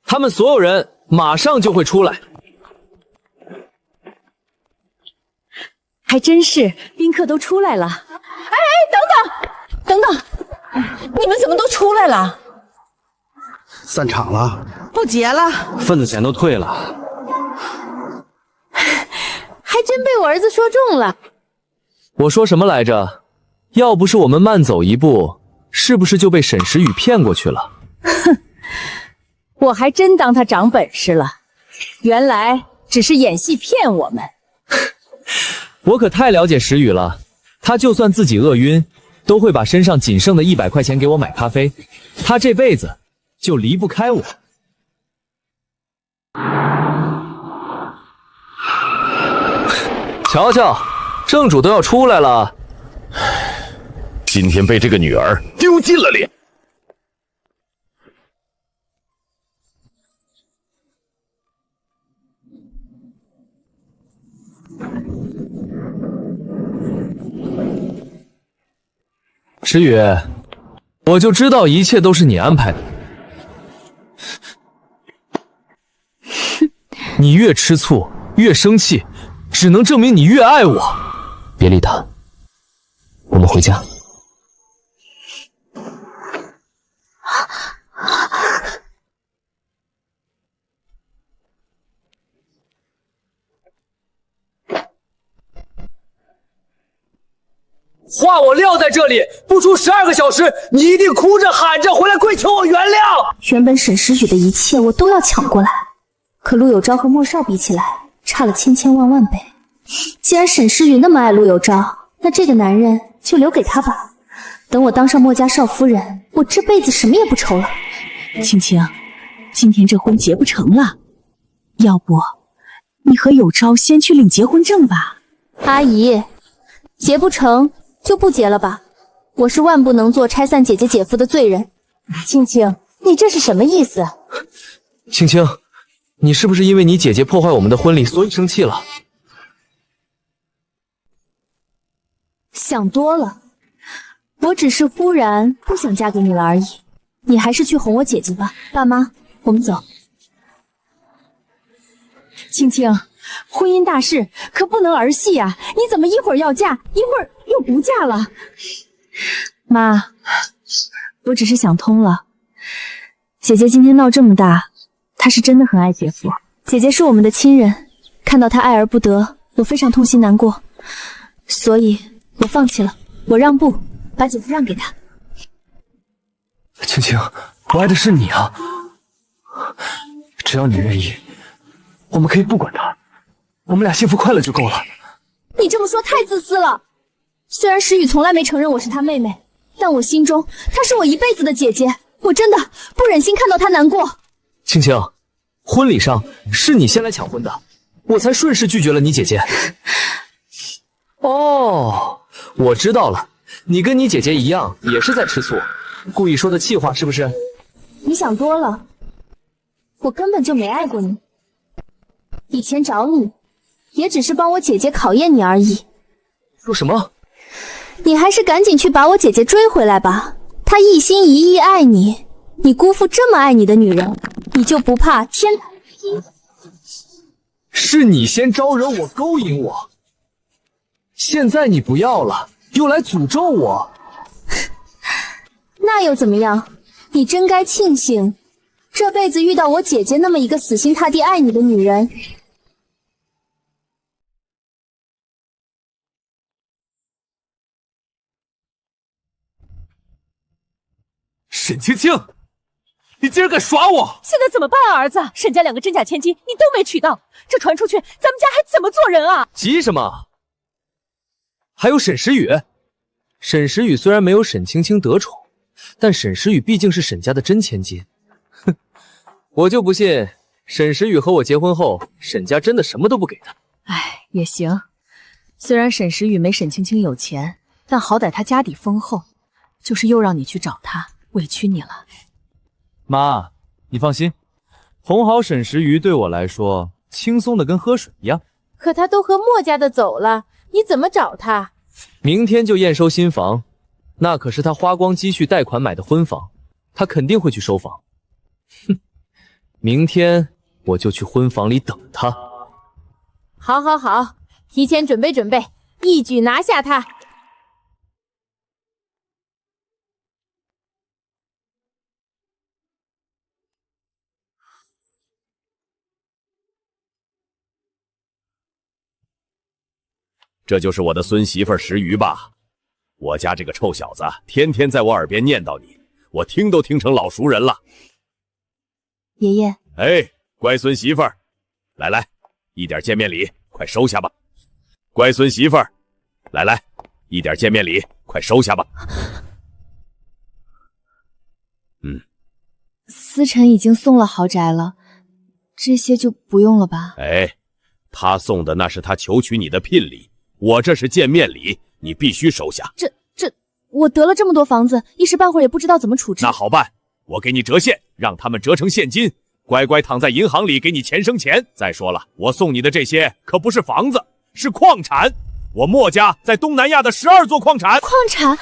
他们所有人马上就会出来。还真是，宾客都出来了。等等，你们怎么都出来了？散场了，不结了？份子钱都退了。还真被我儿子说中了。我说什么来着？要不是我们慢走一步，是不是就被沈时雨骗过去了？哼，我还真当他长本事了，原来只是演戏骗我们。我可太了解时雨了，他就算自己饿晕，都会把身上仅剩的100块钱给我买咖啡，他这辈子就离不开我。瞧瞧，正主都要出来了，今天被这个女儿丢尽了脸。时雨，我就知道一切都是你安排的。你越吃醋，越生气，只能证明你越爱我。别理他，我们回家。话我撂在这里，不出12个小时，你一定哭着喊着回来跪求我原谅。原本沈时雨的一切我都要抢过来，可陆有昭和莫少比起来，差了千千万万倍。既然沈时雨那么爱陆有昭，那这个男人就留给他吧。等我当上莫家少夫人，我这辈子什么也不愁了。青青，今天这婚结不成了，要不你和有昭先去领结婚证吧？阿姨，结不成就不结了吧，我是万不能做拆散姐姐姐夫的罪人。青青，你这是什么意思？青青，你是不是因为你姐姐破坏我们的婚礼，所以生气了？想多了，我只是忽然不想嫁给你了而已。你还是去哄我姐姐吧。爸妈，我们走。青青，婚姻大事可不能儿戏啊！你怎么一会儿要嫁，一会儿又不嫁了？妈，我只是想通了，姐姐今天闹这么大，她是真的很爱姐夫。姐姐是我们的亲人，看到她爱而不得，我非常痛心难过，所以我放弃了，我让步，把姐夫让给她。青青，我爱的是你啊！只要你愿意，我们可以不管他，我们俩幸福快乐就够了。你这么说太自私了。虽然石宇从来没承认我是他妹妹，但我心中她是我一辈子的姐姐，我真的不忍心看到她难过。青青，婚礼上是你先来抢婚的，我才顺势拒绝了你姐姐。哦，我知道了，你跟你姐姐一样，也是在吃醋，故意说的气话是不是？你想多了，我根本就没爱过你。以前找你，也只是帮我姐姐考验你而已。说什么？你还是赶紧去把我姐姐追回来吧。她一心一意爱你，你辜负这么爱你的女人，你就不怕天塌地陷？是你先招惹我，勾引我，现在你不要了，又来诅咒我。那又怎么样？你真该庆幸，这辈子遇到我姐姐那么一个死心塌地爱你的女人。沈青青，你竟然敢耍我！现在怎么办啊，儿子？沈家2个真假千金你都没娶到，这传出去，咱们家还怎么做人啊？急什么？还有沈时雨，沈时雨虽然没有沈青青得宠，但沈时雨毕竟是沈家的真千金。哼，我就不信沈时雨和我结婚后，沈家真的什么都不给他。哎，也行。虽然沈时雨没沈青青有钱，但好歹她家底丰厚，就是又让你去找她，委屈你了。妈，你放心，哄好沈时雨对我来说轻松的跟喝水一样。可他都和墨家的走了，你怎么找他？明天就验收新房，那可是他花光积蓄贷款买的婚房，他肯定会去收房。哼，明天我就去婚房里等他。好，好，好，提前准备准备，一举拿下他。这就是我的孙媳妇石瑜吧？我家这个臭小子天天在我耳边念叨你，我听都听成老熟人了。爷爷，哎，乖孙媳妇儿，来来，一点见面礼，快收下吧。乖孙媳妇儿，来来，一点见面礼，快收下吧。思辰已经送了豪宅了，这些就不用了吧？哎，他送的那是他求娶你的聘礼，我这是见面礼，你必须收下。这，我得了这么多房子，一时半会儿也不知道怎么处置。那好办，我给你折现，让他们折成现金，乖乖躺在银行里给你钱生钱。再说了，我送你的这些可不是房子，是矿产。我墨家在东南亚的12座矿产。矿产？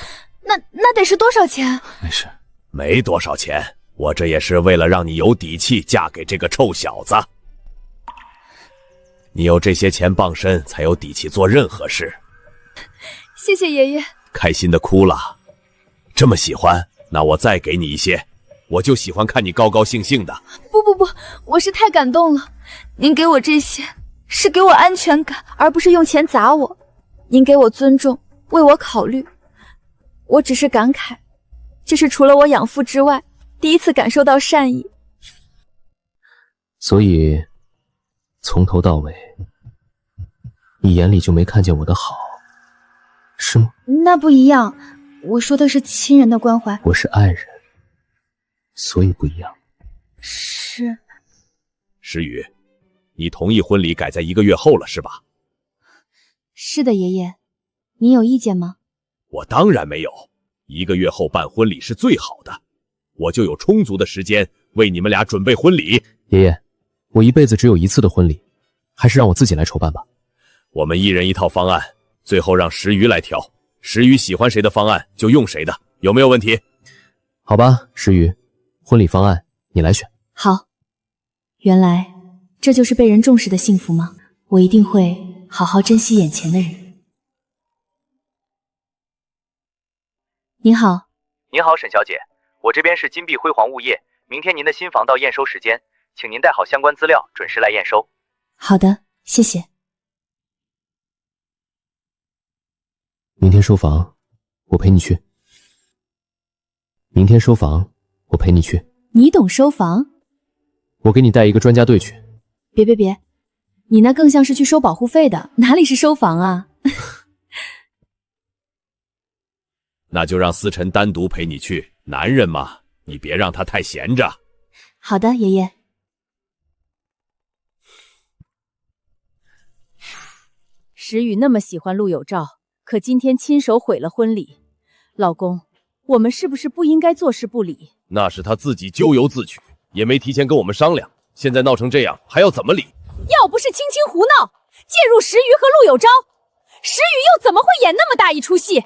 那得是多少钱？没事，没多少钱，我这也是为了让你有底气嫁给这个臭小子。你有这些钱傍身，才有底气做任何事。谢谢爷爷。开心的哭了，这么喜欢，那我再给你一些。我就喜欢看你高高兴兴的。不，我是太感动了。您给我这些，是给我安全感，而不是用钱砸我。您给我尊重，为我考虑。我只是感慨，这是除了我养父之外，第一次感受到善意。所以，从头到尾，你眼里就没看见我的好，是吗？那不一样，我说的是亲人的关怀。我是爱人，所以不一样。是。石宇，你同意婚礼改在1个月后了，是吧？是的，爷爷，您有意见吗？我当然没有，1个月后办婚礼是最好的，我就有充足的时间为你们俩准备婚礼。爷爷，我一辈子只有1次的婚礼，还是让我自己来筹办吧。我们1人1套方案，最后让石瑜来挑，石瑜喜欢谁的方案就用谁的，有没有问题？好吧，石瑜，婚礼方案你来选。好，原来这就是被人重视的幸福吗？我一定会好好珍惜眼前的人。您好。您好，沈小姐，我这边是金碧辉煌物业，明天您的新房到验收时间，请您带好相关资料，准时来验收。好的，谢谢。明天收房，我陪你去。明天收房，我陪你去。你懂收房？我给你带一个专家队去。别，你那更像是去收保护费的，哪里是收房啊？那就让思辰单独陪你去，男人嘛，你别让他太闲着。好的，爷爷。石宇那么喜欢陆有照，可今天亲手毁了婚礼。老公，我们是不是不应该坐视不理？那是他自己咎由自取，也没提前跟我们商量，现在闹成这样，还要怎么理？要不是青青胡闹，介入石宇和陆有照，石宇又怎么会演那么大一出戏？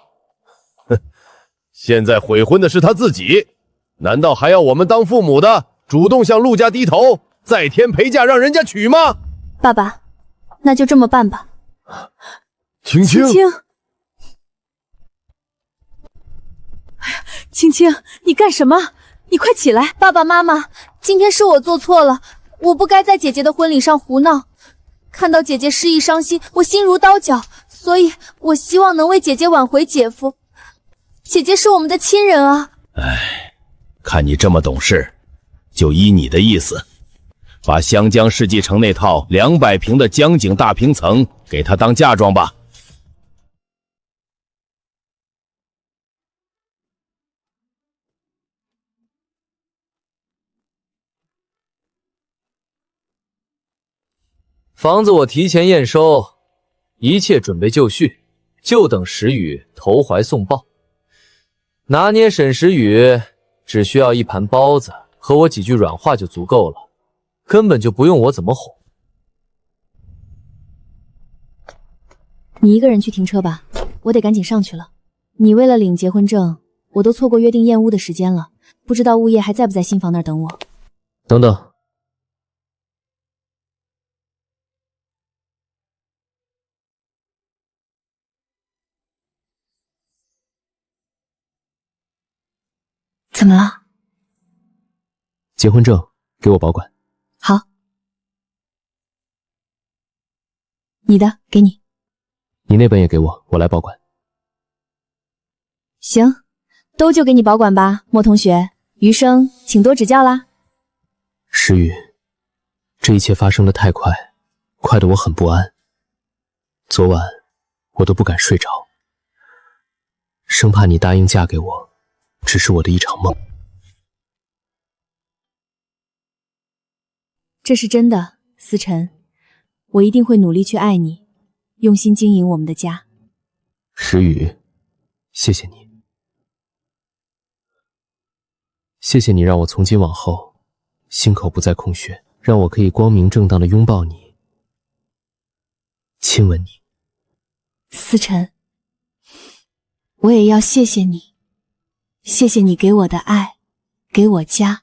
现在悔婚的是他自己，难道还要我们当父母的主动向陆家低头，再添陪嫁让人家娶吗？爸爸，那就这么办吧。青青，青青，你干什么？你快起来！爸爸妈妈，今天是我做错了，我不该在姐姐的婚礼上胡闹。看到姐姐失意伤心，我心如刀绞，所以我希望能为姐姐挽回姐夫。姐姐是我们的亲人啊！哎，看你这么懂事，就依你的意思，把湘江世纪城那套200平的江景大平层给她当嫁妆吧。房子我提前验收，一切准备就绪，就等石宇投怀送抱。拿捏沈石宇只需要一盘包子和我几句软话就足够了，根本就不用我怎么哄。你一个人去停车吧，我得赶紧上去了。你为了领结婚证，我都错过约定验屋的时间了，不知道物业还在不在新房那儿等我。等等。怎么了？结婚证给我保管。好。你的给你。你那本也给我，我来保管。行，都就给你保管吧，莫同学，余生请多指教啦。石宇，这一切发生得太快，快得我很不安。昨晚我都不敢睡着，生怕你答应嫁给我只是我的一场梦。这是真的，思辰，我一定会努力去爱你，用心经营我们的家。石宇，谢谢你。谢谢你让我从今往后心口不再空虚，让我可以光明正当的拥抱你，亲吻你。思辰，我也要谢谢你，谢谢你给我的爱，给我家，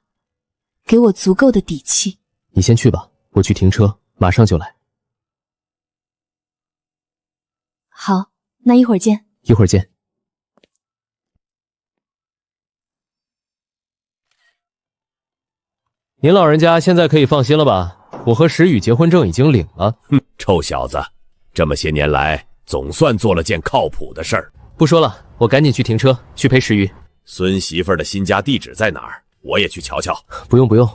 给我足够的底气。你先去吧，我去停车，马上就来。好，那一会儿见。一会儿见。您老人家现在可以放心了吧？我和石宇结婚证已经领了。臭小子，这么些年来总算做了件靠谱的事儿。不说了，我赶紧去停车，去陪石宇。孙媳妇儿的新家地址在哪儿？我也去瞧瞧。不用不用，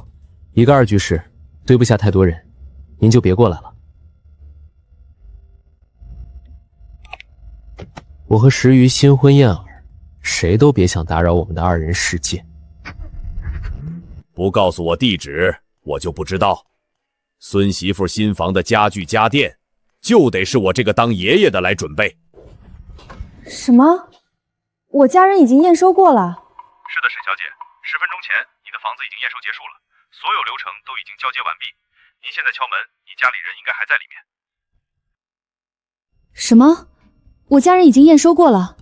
一个2居室，堆不下太多人，您就别过来了。我和石宇新婚燕尔，谁都别想打扰我们的2人世界。不告诉我地址，我就不知道。孙媳妇新房的家具家电，就得是我这个当爷爷的来准备。什么？我家人已经验收过了。是的，沈小姐，10分钟前你的房子已经验收结束了，所有流程都已经交接完毕。您现在敲门，你家里人应该还在里面。什么？我家人已经验收过了。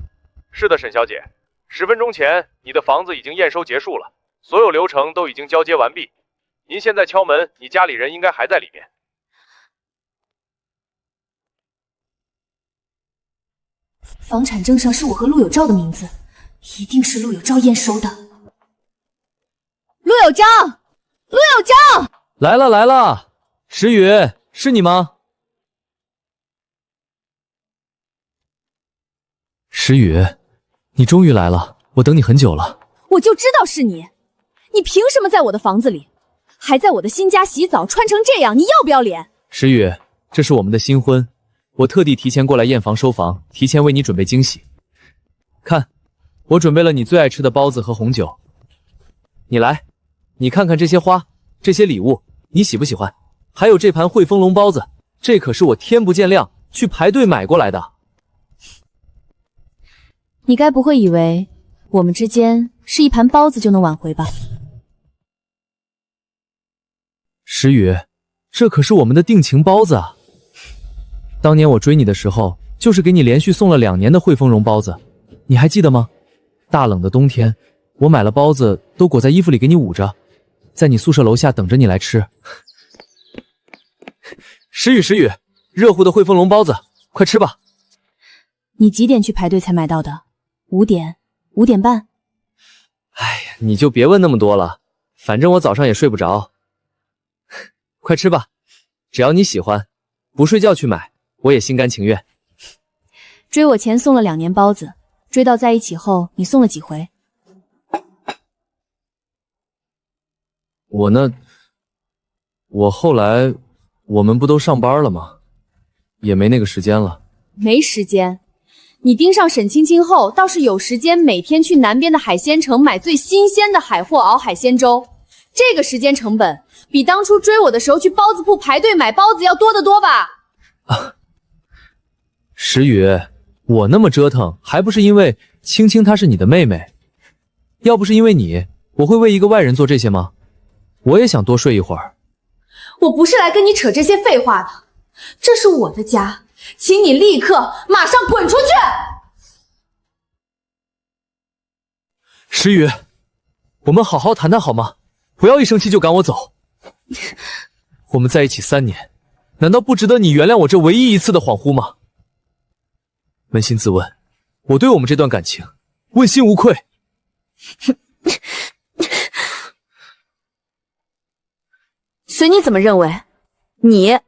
是的，沈小姐，10分钟前你的房子已经验收结束了，所有流程都已经交接完毕。您现在敲门，你家里人应该还在里面。房产证上是我和陆有照的名字，一定是陆有昭验收的。陆有昭，陆有昭，来了来了，石宇，是你吗？石宇，你终于来了，我等你很久了。我就知道是你，你凭什么在我的房子里，还在我的新家洗澡，穿成这样，你要不要脸？石宇，这是我们的新婚，我特地提前过来验房收房，提前为你准备惊喜。看，我准备了你最爱吃的包子和红酒。你来，你看看这些花，这些礼物，你喜不喜欢？还有这盘汇丰笼包子，这可是我天不见亮去排队买过来的。你该不会以为我们之间是一盘包子就能挽回吧？石宇，这可是我们的定情包子啊！当年我追你的时候，就是给你连续送了2年的汇丰笼包子，你还记得吗？大冷的冬天，我买了包子都裹在衣服里给你捂着，在你宿舍楼下等着你来吃。石宇，石宇，热乎的汇丰笼包子，快吃吧！你几点去排队才买到的？5点？5点半？哎呀，你就别问那么多了，反正我早上也睡不着。快吃吧，只要你喜欢，不睡觉去买，我也心甘情愿。追我前送了2年包子，追到在一起后，你送了几回？我后来我们不都上班了吗？也没那个时间了。没时间。你盯上沈青青后，倒是有时间每天去南边的海鲜城买最新鲜的海货熬海鲜粥。这个时间成本比当初追我的时候去包子铺排队买包子要多得多吧？啊，石宇，我那么折腾，还不是因为青青她是你的妹妹？要不是因为你，我会为一个外人做这些吗？我也想多睡一会儿。我不是来跟你扯这些废话的，这是我的家，请你立刻马上滚出去！石宇，我们好好谈谈好吗？不要一生气就赶我走。我们在一起3年，难道不值得你原谅我这唯一一次的恍惚吗？扪心自问，我对我们这段感情问心无愧。随你怎么认为，你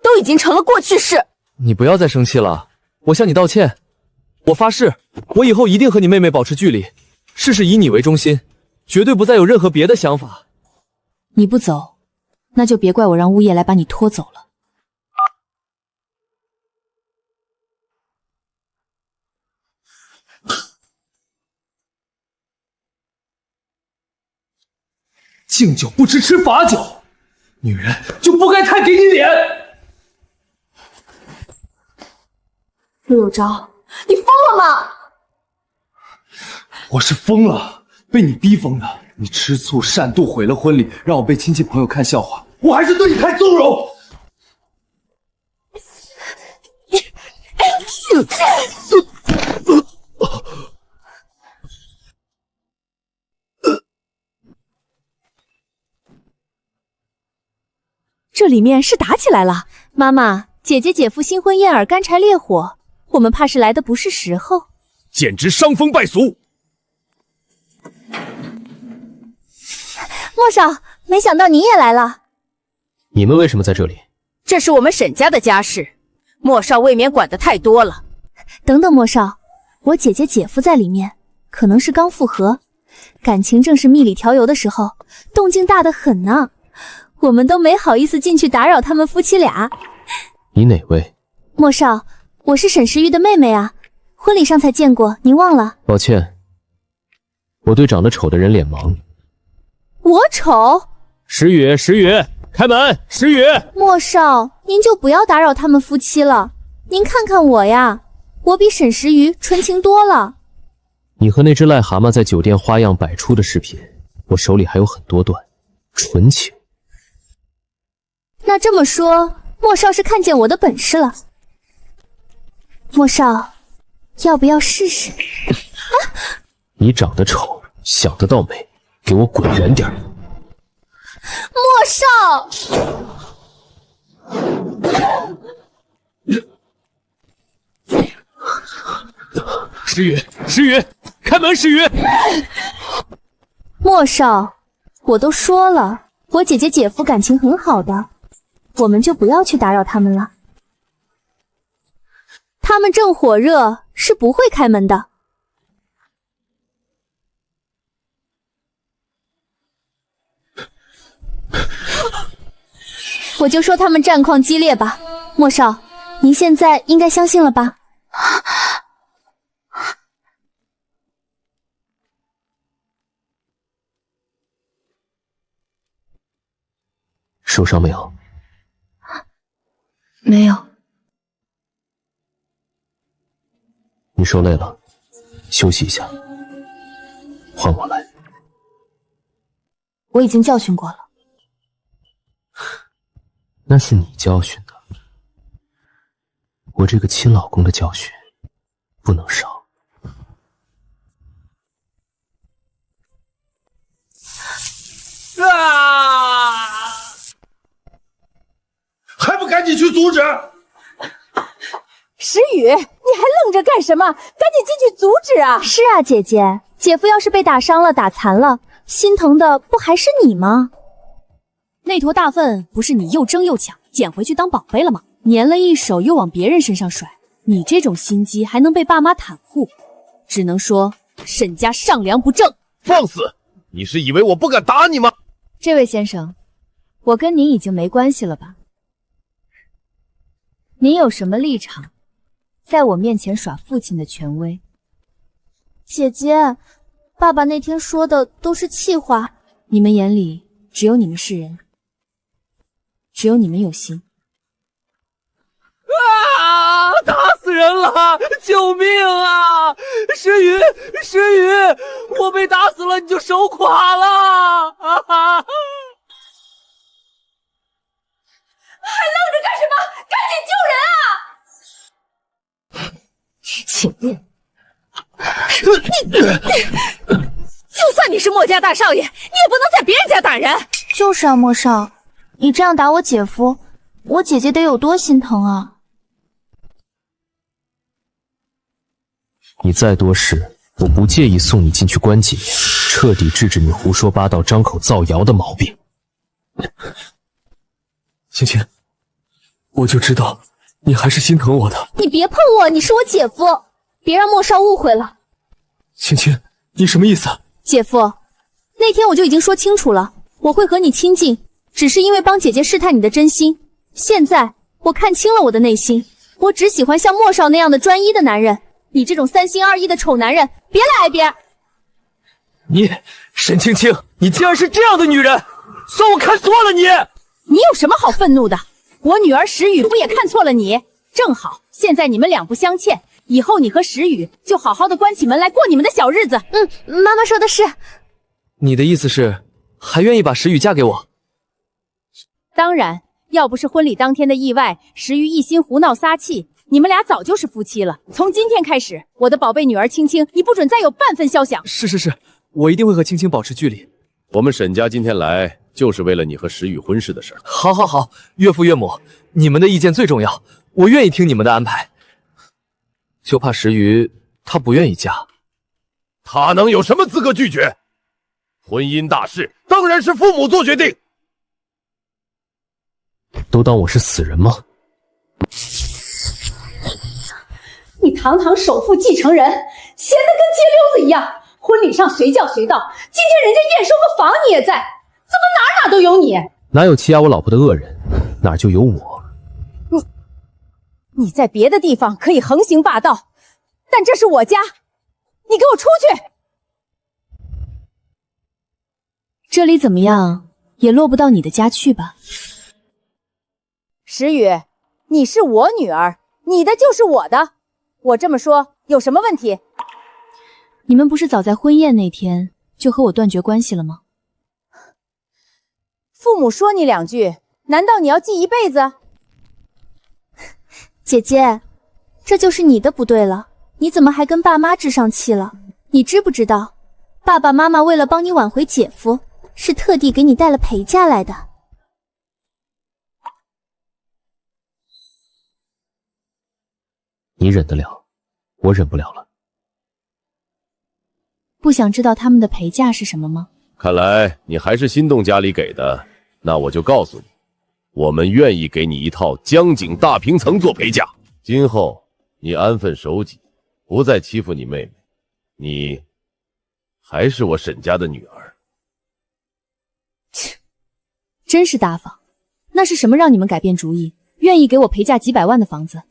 都已经成了过去式。你不要再生气了，我向你道歉。我发誓，我以后一定和你妹妹保持距离，事事以你为中心，绝对不再有任何别的想法。你不走，那就别怪我让物业来把你拖走了。敬酒不吃吃罚酒，女人就不该太给你脸。陆有昭，你疯了吗？我是疯了，被你逼疯的。你吃醋擅妒毁了婚礼，让我被亲戚朋友看笑话，我还是对你太纵容。这里面是打起来了。妈妈，姐姐姐夫新婚燕尔，干柴烈火，我们怕是来的不是时候。简直伤风败俗。莫少，没想到你也来了。你们为什么在这里？这是我们沈家的家事，莫少未免管得太多了。等等，莫少，我姐姐姐夫在里面，可能是刚复合，感情正是蜜里调油的时候，动静大得很呢。我们都没好意思进去打扰他们夫妻俩。你哪位？莫少，我是沈时玉的妹妹啊，婚礼上才见过，您忘了？抱歉，我对长得丑的人脸盲。我丑？石宇，石宇，开门！石宇，莫少，您就不要打扰他们夫妻了。您看看我呀，我比沈时瑜纯情多了。你和那只癞蛤蟆在酒店花样百出的视频，我手里还有很多段，纯情。那这么说，莫少是看见我的本事了。莫少，要不要试试？你长得丑，想得倒美，给我滚远点。莫少，石宇，石宇，开门，诗雨。莫少，我都说了，我姐姐姐夫感情很好的，我们就不要去打扰他们了。他们正火热，是不会开门的。我就说他们战况激烈吧，莫少，您现在应该相信了吧？受伤没有？没有。你受累了，休息一下，换我来。我已经教训过了。那是你教训的，我这个亲老公的教训不能少。还不赶紧去阻止！石宇，你还愣着干什么？赶紧进去阻止啊！是啊，姐姐，姐夫要是被打伤了、打残了，心疼的不还是你吗？那坨大粪不是你又争又抢捡回去当宝贝了吗？粘了一手又往别人身上甩，你这种心机还能被爸妈袒护，只能说沈家上梁不正。放肆！你是以为我不敢打你吗？这位先生，我跟您已经没关系了吧？您有什么立场，在我面前耍父亲的权威？姐姐，爸爸那天说的都是气话，你们眼里只有你们是人，只有你们有心。啊！打死人了！救命啊！诗雨，诗雨，我被打死了，你就手垮了！啊！还愣着干什么？赶紧救人啊！请便。就算你是墨家大少爷，你也不能在别人家打人。就是啊，莫少，你这样打我姐夫，我姐姐得有多心疼啊！你再多事，我不介意送你进去关几年，彻底治治你胡说八道、张口造谣的毛病。青青，我就知道你还是心疼我的。你别碰我，你是我姐夫，别让莫少误会了。青青，你什么意思？姐夫，那天我就已经说清楚了，我会和你亲近，只是因为帮姐姐试探你的真心。现在我看清了我的内心，我只喜欢像莫少那样的专一的男人。你这种三心二意的丑男人，别来挨边！你，沈青青，你竟然是这样的女人，算我看错了你！你有什么好愤怒的？我女儿石雨不也看错了你？正好现在你们两不相欠，以后你和石雨就好好的关起门来过你们的小日子。妈妈说的是。你的意思是，还愿意把石雨嫁给我？当然，要不是婚礼当天的意外，石雨一心胡闹撒气，你们俩早就是夫妻了。从今天开始，我的宝贝女儿青青，你不准再有半分肖想。是，我一定会和青青保持距离。我们沈家今天来，就是为了你和石雨婚事的事儿。好，岳父岳母，你们的意见最重要，我愿意听你们的安排。就怕石雨她不愿意嫁。她能有什么资格拒绝？婚姻大事当然是父母做决定。都当我是死人吗？你堂堂首富继承人，闲得跟街溜子一样，婚礼上随叫随到，今天人家验收个房你也在，怎么哪都有你？哪有欺压我老婆的恶人，哪就有我。你在别的地方可以横行霸道，但这是我家，你给我出去！这里怎么样，也落不到你的家去吧？石雨，你是我女儿，你的就是我的，我这么说有什么问题？你们不是早在婚宴那天就和我断绝关系了吗？父母说你两句，难道你要记一辈子？姐姐，这就是你的不对了，你怎么还跟爸妈置上气了？你知不知道，爸爸妈妈为了帮你挽回姐夫，是特地给你带了陪嫁来的。你忍得了，我忍不了了。不想知道他们的陪嫁是什么吗？看来你还是心动家里给的，那我就告诉你，我们愿意给你一套江景大平层做陪嫁。今后你安分守己，不再欺负你妹妹，你还是我沈家的女儿。切，真是大方。那是什么让你们改变主意，愿意给我陪嫁几百万的房子？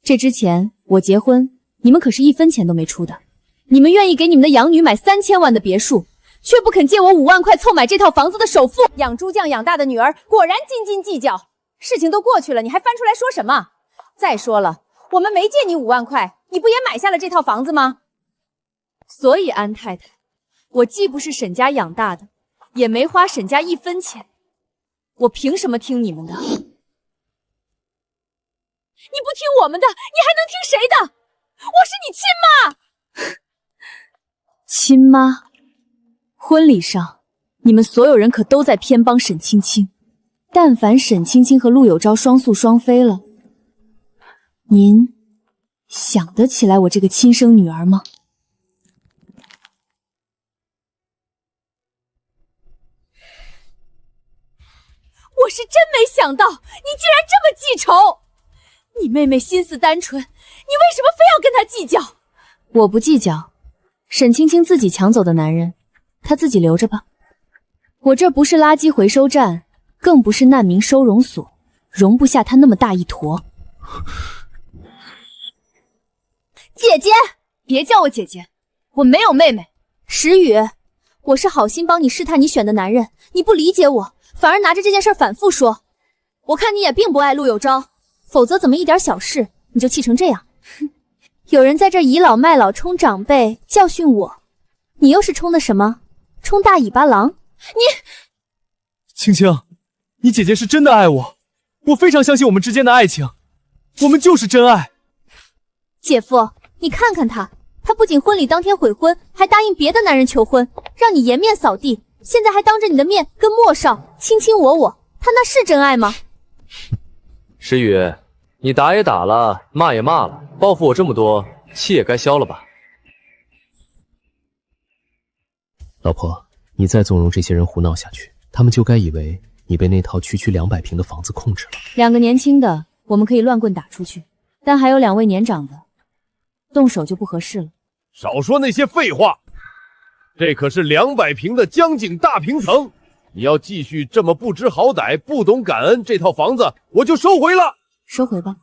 这之前我结婚，你们可是1分钱都没出的。你们愿意给你们的养女买3000万的别墅，却不肯借我5万块凑买这套房子的首付。养猪匠养大的女儿果然斤斤计较。事情都过去了，你还翻出来说什么？再说了，我们没借你5万块，你不也买下了这套房子吗？所以安太太，我既不是沈家养大的，也没花沈家1分钱，我凭什么听你们的？你不听我们的，你还能听谁的？我是你亲妈！亲妈？婚礼上，你们所有人可都在偏帮沈青青。但凡沈青青和陆有昭双宿双飞了，您想得起来我这个亲生女儿吗？我是真没想到，你竟然这么记仇！你妹妹心思单纯，你为什么非要跟她计较？我不计较，沈青青自己抢走的男人，她自己留着吧。我这不是垃圾回收站，更不是难民收容所，容不下她那么大一坨。姐姐，别叫我姐姐，我没有妹妹。石宇，我是好心帮你试探你选的男人，你不理解我，反而拿着这件事反复说。我看你也并不爱陆有昭，否则怎么一点小事你就气成这样？哼，有人在这倚老卖老冲长辈，教训我，你又是冲的什么？冲大尾巴狼？你青青，你姐姐是真的爱我，我非常相信我们之间的爱情，我们就是真爱。姐夫，你看看他不仅婚礼当天悔婚，还答应别的男人求婚，让你颜面扫地，现在还当着你的面跟莫少卿卿我我，他那是真爱吗？石宇，你打也打了，骂也骂了，报复我这么多，气也该消了吧？老婆，你再纵容这些人胡闹下去，他们就该以为你被那套区区200平的房子控制了。2个年轻的我们可以乱棍打出去，但还有2位年长的，动手就不合适了。少说那些废话，这可是200平的江景大平层，你要继续这么不知好歹、不懂感恩，这套房子我就收回了。收回吧，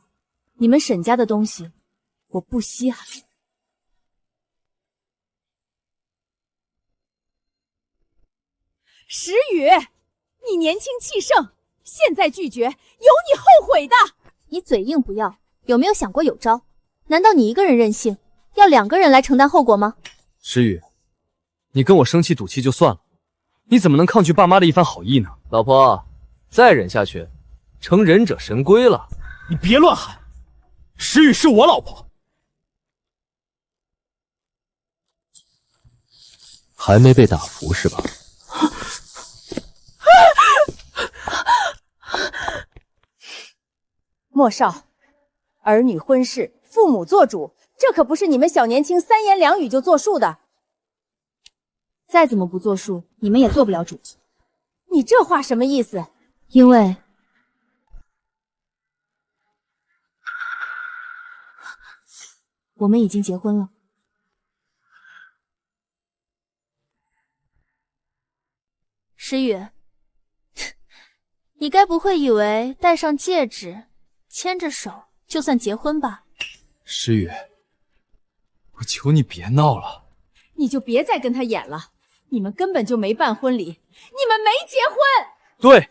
你们沈家的东西我不稀罕。石宇，你年轻气盛，现在拒绝有你后悔的。你嘴硬不要，有没有想过有招？难道你一个人任性，要2个人来承担后果吗？石宇，你跟我生气赌气就算了，你怎么能抗拒爸妈的一番好意呢？老婆，再忍下去，成忍者神龟了。你别乱喊，石宇是我老婆。还没被打服是吧？莫少，儿女婚事，父母做主，这可不是你们小年轻3言2语就作数的。再怎么不作数，你们也做不了主。你这话什么意思？因为我们已经结婚了。石宇，你该不会以为戴上戒指牵着手就算结婚吧？石宇，我求你别闹了。你就别再跟他演了，你们根本就没办婚礼，你们没结婚。对，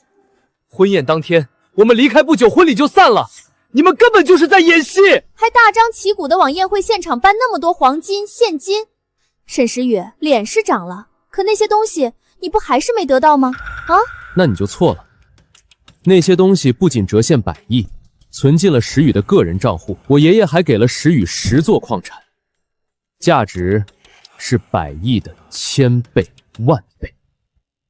婚宴当天我们离开不久，婚礼就散了，你们根本就是在演戏，还大张旗鼓的往宴会现场搬那么多黄金现金。沈石宇，脸是长了，可那些东西你不还是没得到吗？啊？那你就错了，那些东西不仅折现100亿，存进了石宇的个人账户，我爷爷还给了石宇10座矿产，价值是100亿的1000倍、10000倍。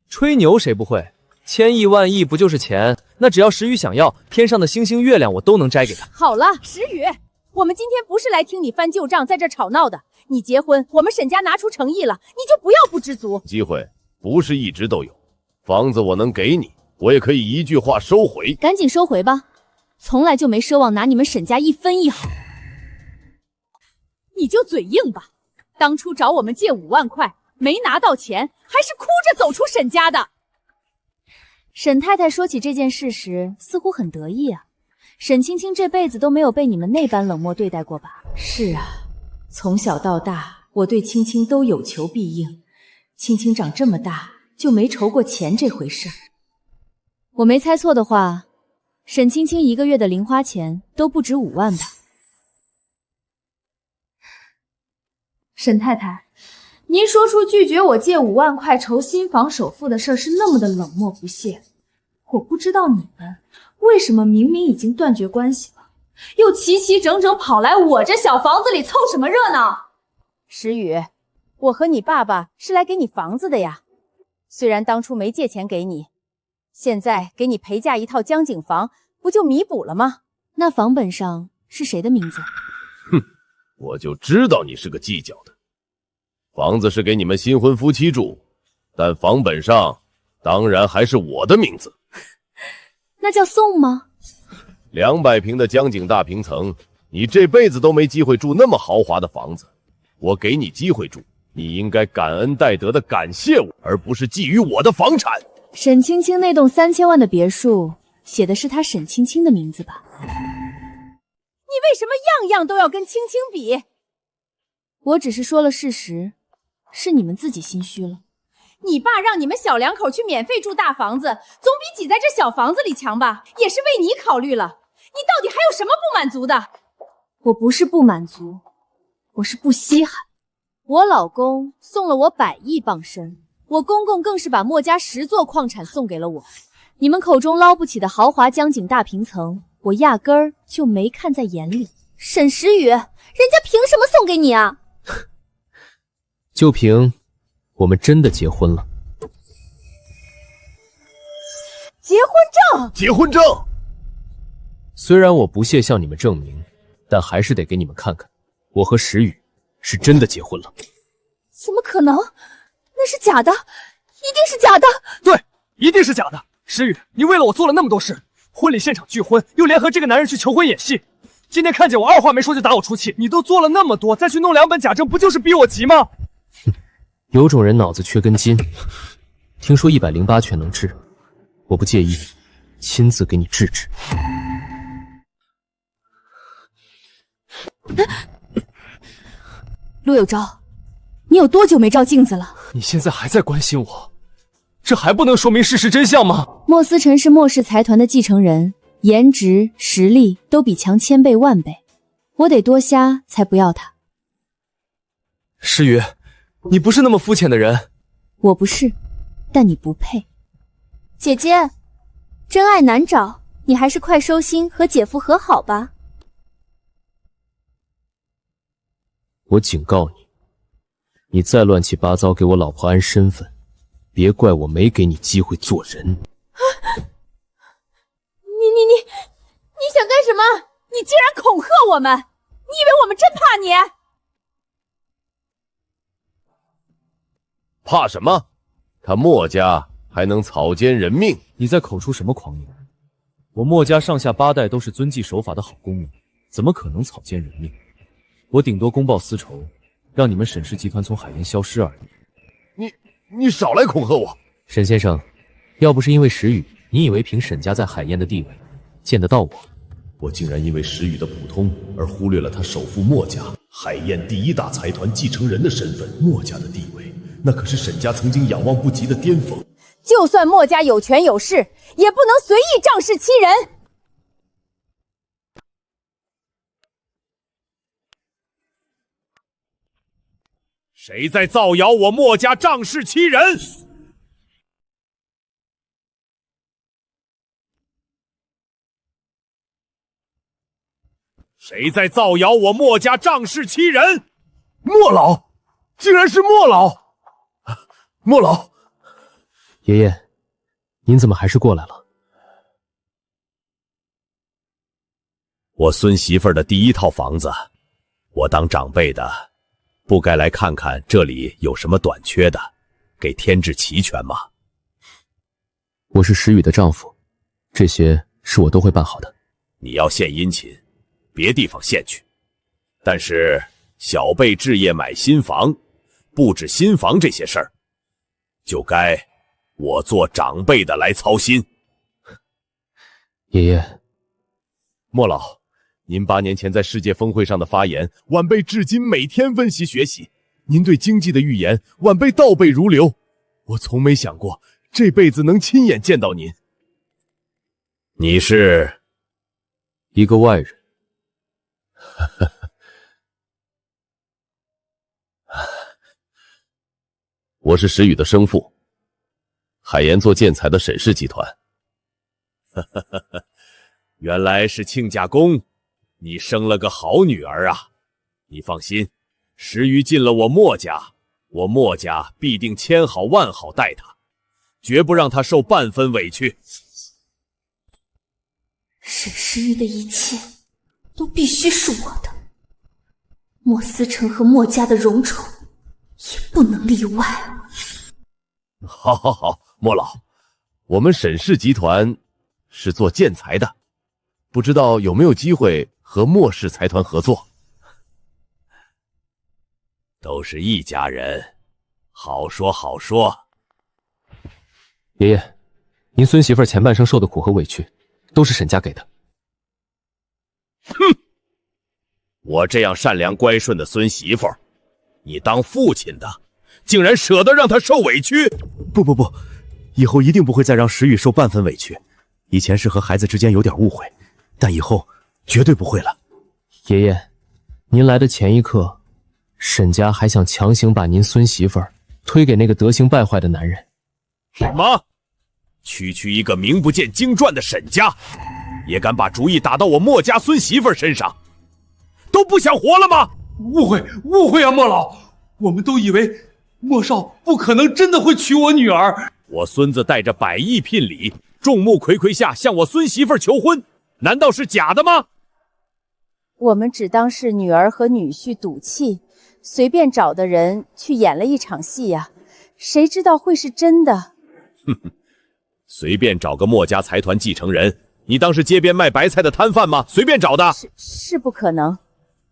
吹牛谁不会？1000亿、10000亿不就是钱？那只要石宇想要，天上的星星月亮我都能摘给他。好了，石宇，我们今天不是来听你翻旧账，在这吵闹的。你结婚，我们沈家拿出诚意了，你就不要不知足。机会不是一直都有，房子我能给你，我也可以一句话收回。赶紧收回吧，从来就没奢望拿你们沈家一分一毫。你就嘴硬吧，当初找我们借5万块，没拿到钱，还是哭着走出沈家的。沈太太说起这件事时，似乎很得意啊。沈青青这辈子都没有被你们那般冷漠对待过吧？是啊，从小到大，我对青青都有求必应。青青长这么大，就没愁过钱这回事儿。我没猜错的话，沈青青1个月的零花钱都不止5万吧？沈太太，您说出拒绝我借5万块筹新房首付的事是那么的冷漠不屑，我不知道你们为什么明明已经断绝关系了，又齐齐整整跑来我这小房子里凑什么热闹？石宇，我和你爸爸是来给你房子的呀。虽然当初没借钱给你，现在给你陪嫁一套江景房，不就弥补了吗？那房本上是谁的名字？哼，我就知道你是个计较的。房子是给你们新婚夫妻住，但房本上当然还是我的名字。那叫送吗？200平的江景大平层，你这辈子都没机会住那么豪华的房子，我给你机会住，你应该感恩戴德的感谢我，而不是觊觎我的房产。沈青青那栋3000万的别墅，写的是她沈青青的名字吧？你为什么样样都要跟青青比？我只是说了事实，是你们自己心虚了。你爸让你们小两口去免费住大房子，总比挤在这小房子里强吧？也是为你考虑了。你到底还有什么不满足的？我不是不满足，我是不稀罕。我老公送了我100亿傍身，我公公更是把墨家10座矿产送给了我。你们口中捞不起的豪华江景大平层，我压根儿就没看在眼里。沈时雨，人家凭什么送给你啊？就凭我们真的结婚了。结婚证！结婚证！虽然我不屑向你们证明，但还是得给你们看看，我和石宇是真的结婚了。怎么可能？那是假的，一定是假的。对，一定是假的。石宇，你为了我做了那么多事，婚礼现场拒婚，又联合这个男人去求婚演戏。今天看见我二话没说就打我出气，你都做了那么多，再去弄2本假证，不就是逼我急吗？哼，有种人脑子缺根筋，听说108全能治，我不介意亲自给你治治。陆有昭，你有多久没照镜子了？你现在还在关心我，这还不能说明事实真相吗？莫思辰是莫氏财团的继承人，颜值、实力都比强1000倍万倍，我得多瞎才不要他。诗雨，你不是那么肤浅的人。我不是，但你不配。姐姐，真爱难找，你还是快收心和姐夫和好吧。我警告你，你再乱七八糟给我老婆安身份，别怪我没给你机会做人。你想干什么？你竟然恐吓我们！你以为我们真怕你？怕什么？他墨家还能草菅人命？你在口出什么狂言？我墨家上下8代都是遵纪守法的好公民，怎么可能草菅人命？我顶多公报私仇，让你们沈氏集团从海燕消失而已。你少来恐吓我！沈先生，要不是因为石宇，你以为凭沈家在海燕的地位见得到我？我竟然因为石宇的普通而忽略了他首富墨家海燕第1大财团继承人的身份。墨家的地位，那可是沈家曾经仰望不及的巅峰。就算墨家有权有势，也不能随意仗势欺人。谁在造谣我墨家仗势欺人？谁在造谣我墨家仗势欺人？莫老，竟然是莫老！莫老，爷爷，您怎么还是过来了？我孙媳妇儿的第一套房子，我当长辈的，不该来看看这里有什么短缺的，给添置齐全吗？我是石宇的丈夫，这些是我都会办好的。你要献殷勤，别地方献去。但是小辈置业买新房，布置新房这些事儿，就该我做长辈的来操心。爷爷，莫老，您8年前在世界峰会上的发言，晚辈至今每天温习学习。您对经济的预言，晚辈倒背如流。我从没想过这辈子能亲眼见到您。你是一个外人。我是石宇的生父，海盐做建材的沈氏集团。原来是亲家公，你生了个好女儿啊！你放心，石宇进了我墨家，我墨家必定千好万好待他，绝不让他受半分委屈。沈诗玉的一切都必须是我的，莫思成和莫家的荣宠也不能例外。好，莫老，我们沈氏集团是做建材的，不知道有没有机会和莫氏财团合作？都是一家人，好说好说。爷爷，您孙媳妇前半生受的苦和委屈，都是沈家给的。哼！我这样善良乖顺的孙媳妇，你当父亲的，竟然舍得让她受委屈？不，以后一定不会再让石宇受半分委屈。以前是和孩子之间有点误会，但以后绝对不会了。爷爷，您来的前一刻，沈家还想强行把您孙媳妇推给那个德行败坏的男人。什么？区区一个名不见经传的沈家，也敢把主意打到我莫家孙媳妇身上，都不想活了吗？误会啊，莫老，我们都以为莫少不可能真的会娶我女儿。我孙子带着100亿聘礼，众目睽睽下向我孙媳妇求婚，难道是假的吗？我们只当是女儿和女婿赌气，随便找的人去演了一场戏呀，谁知道会是真的？哼哼，随便找个莫家财团继承人，你当是街边卖白菜的摊贩吗？随便找的？是不可能。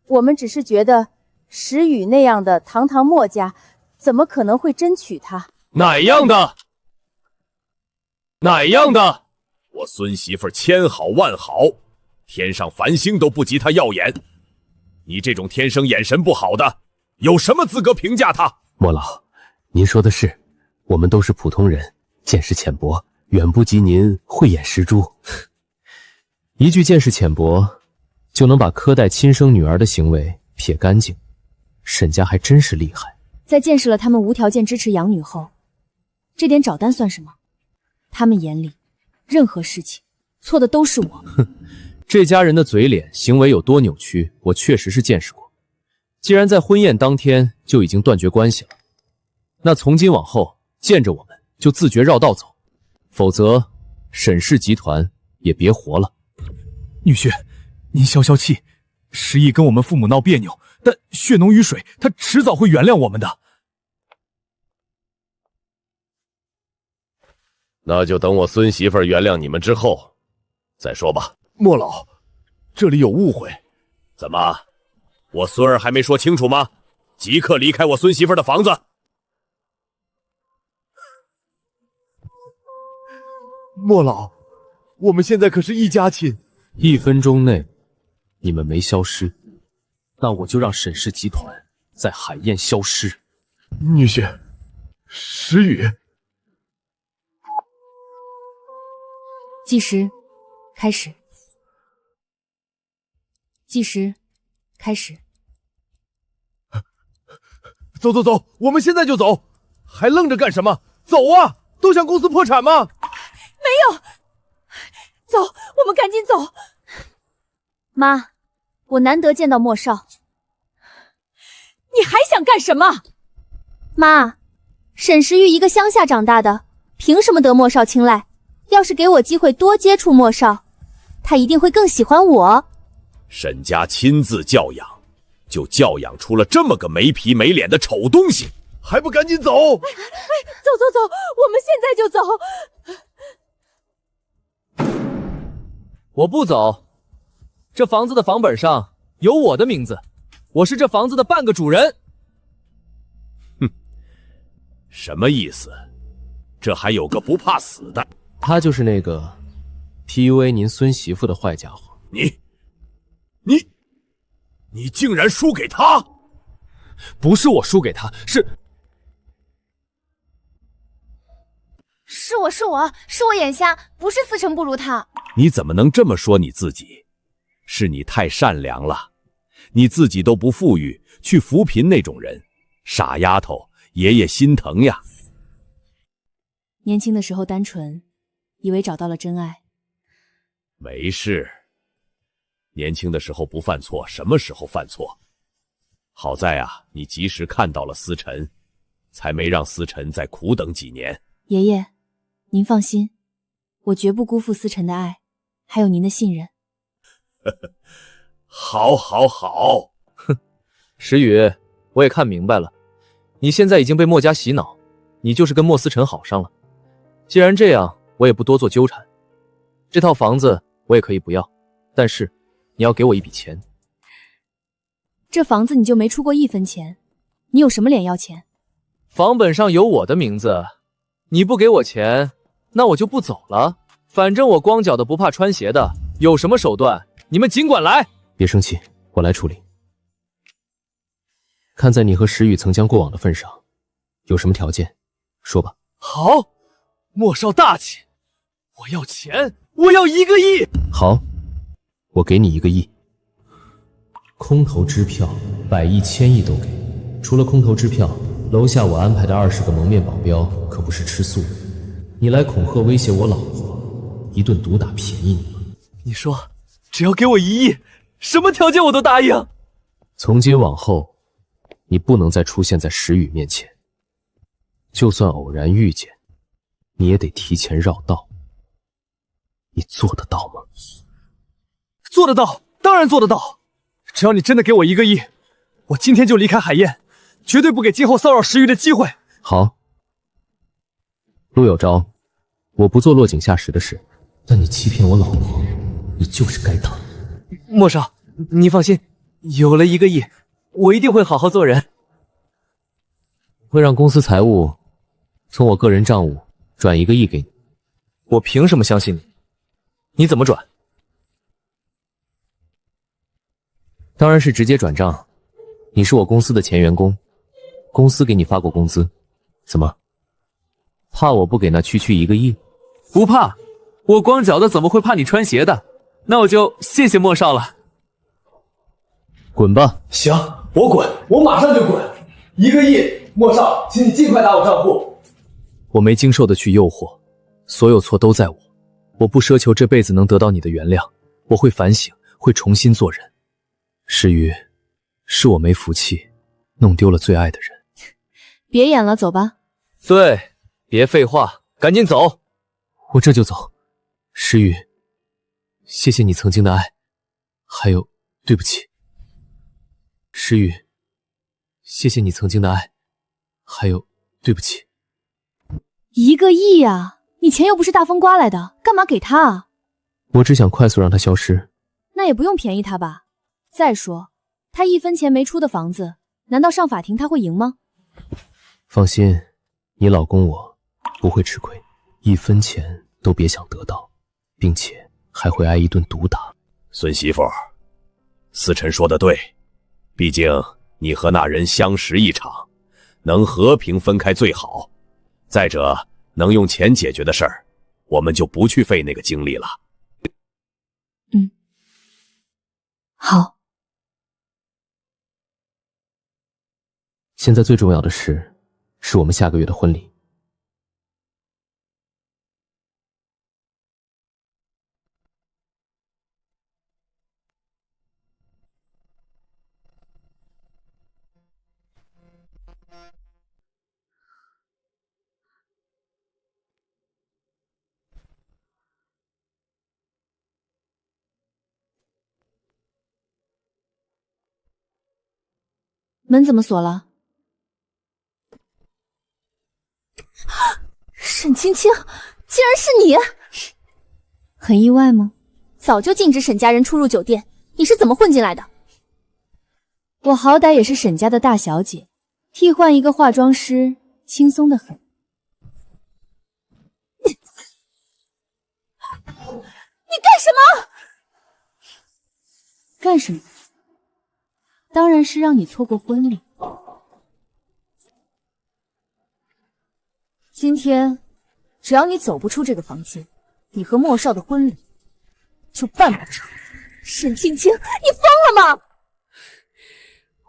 我们只是觉得石宇那样的堂堂墨家，怎么可能会真娶她？哪样的？我孙媳妇千好万好，天上繁星都不及她耀眼。你这种天生眼神不好的，有什么资格评价她？莫老，您说的是，我们都是普通人，见识浅薄，远不及您慧眼识珠。一句见识浅薄，就能把苛待亲生女儿的行为撇干净，沈家还真是厉害。在见识了他们无条件支持养女后，这点找单算什么？他们眼里，任何事情错的都是我。这家人的嘴脸行为有多扭曲，我确实是见识过。既然在婚宴当天就已经断绝关系了，那从今往后见着我们就自觉绕道走，否则沈氏集团也别活了。女婿，您消消气，石毅跟我们父母闹别扭，但血浓于水，他迟早会原谅我们的。那就等我孙媳妇原谅你们之后再说吧。莫老，这里有误会。怎么，我孙儿还没说清楚吗？即刻离开我孙媳妇的房子。莫老，我们现在可是一家亲。1分钟内你们没消失，那我就让沈氏集团在海燕消失。女婿，石宇。计时，开始。计时，开始。走，我们现在就走，还愣着干什么？走啊！都想公司破产吗？没有，走，我们赶紧走。妈，我难得见到莫少。你还想干什么？妈，沈石玉一个乡下长大的，凭什么得莫少青睐？要是给我机会多接触莫少，他一定会更喜欢我。沈家亲自教养，就教养出了这么个没皮没脸的丑东西，还不赶紧走！走，我们现在就走。我不走，这房子的房本上有我的名字，我是这房子的半个主人。哼，什么意思？这还有个不怕死的？他就是那个 PUA 您孙媳妇的坏家伙。你竟然输给他？不是我输给他，是我眼瞎，不是思辰不如他。你怎么能这么说你自己？是你太善良了，你自己都不富裕，去扶贫那种人，傻丫头，爷爷心疼呀。年轻的时候单纯，以为找到了真爱。没事，年轻的时候不犯错，什么时候犯错？好在啊，你及时看到了思辰，才没让思辰再苦等几年。爷爷，您放心，我绝不辜负思辰的爱，还有您的信任。好，哼，石宇，我也看明白了，你现在已经被墨家洗脑，你就是跟莫思辰好上了。既然这样，我也不多做纠缠。这套房子我也可以不要，但是你要给我一笔钱。这房子你就没出过1分钱，你有什么脸要钱？房本上有我的名字，你不给我钱，那我就不走了。反正我光脚的不怕穿鞋的，有什么手段你们尽管来。别生气，我来处理。看在你和石宇曾将过往的份上，有什么条件说吧。好，莫少大气，我要钱，我要1个亿。好，我给你1个亿。空头支票100亿、1000亿都给。除了空头支票，楼下我安排的20个蒙面保镖可不是吃素的。你来恐吓威胁我老婆，一顿毒打便宜你吗？你说只要给我1亿，什么条件我都答应。从今往后，你不能再出现在石宇面前。就算偶然遇见，你也得提前绕道。你做得到吗？做得到，当然做得到。只要你真的给我1个亿，我今天就离开海燕，绝对不给今后骚扰石宇的机会。好，陆有昭，我不做落井下石的事，但你欺骗我老婆，你就是该打。莫少，你放心，有了1个亿，我一定会好好做人。会让公司财务从我个人账务转1个亿给你。我凭什么相信你？你怎么转？当然是直接转账。你是我公司的前员工，公司给你发过工资，怎么怕我不给那区区1个亿？不怕，我光脚的怎么会怕你穿鞋的？那我就谢谢莫少了。滚吧！行，我滚，我马上就滚。1个亿，莫少，请你尽快打我账户。我没经受得去诱惑，所有错都在我。我不奢求这辈子能得到你的原谅，我会反省，会重新做人。石宇，是我没福气，弄丢了最爱的人。别演了，走吧。对，别废话，赶紧走。我这就走。石宇，谢谢你曾经的爱，还有对不起。石宇，谢谢你曾经的爱，还有对不起。1个亿啊！你钱又不是大风刮来的，干嘛给他啊？我只想快速让他消失。那也不用便宜他吧。再说，他1分钱没出的房子，难道上法庭他会赢吗？放心，你老公我不会吃亏，1分钱都别想得到，并且还会挨一顿毒打。孙媳妇，思辰说的对，毕竟你和那人相识一场，能和平分开最好。再者，能用钱解决的事儿，我们就不去费那个精力了。好。现在最重要的事，是我们下个月的婚礼。门怎么锁了？沈青青，竟然是你！很意外吗？早就禁止沈家人出入酒店，你是怎么混进来的？我好歹也是沈家的大小姐，替换一个化妆师，轻松的很。你干什么？干什么？当然是让你错过婚礼。今天，只要你走不出这个房间，你和莫少的婚礼就办不成。沈青青，你疯了吗？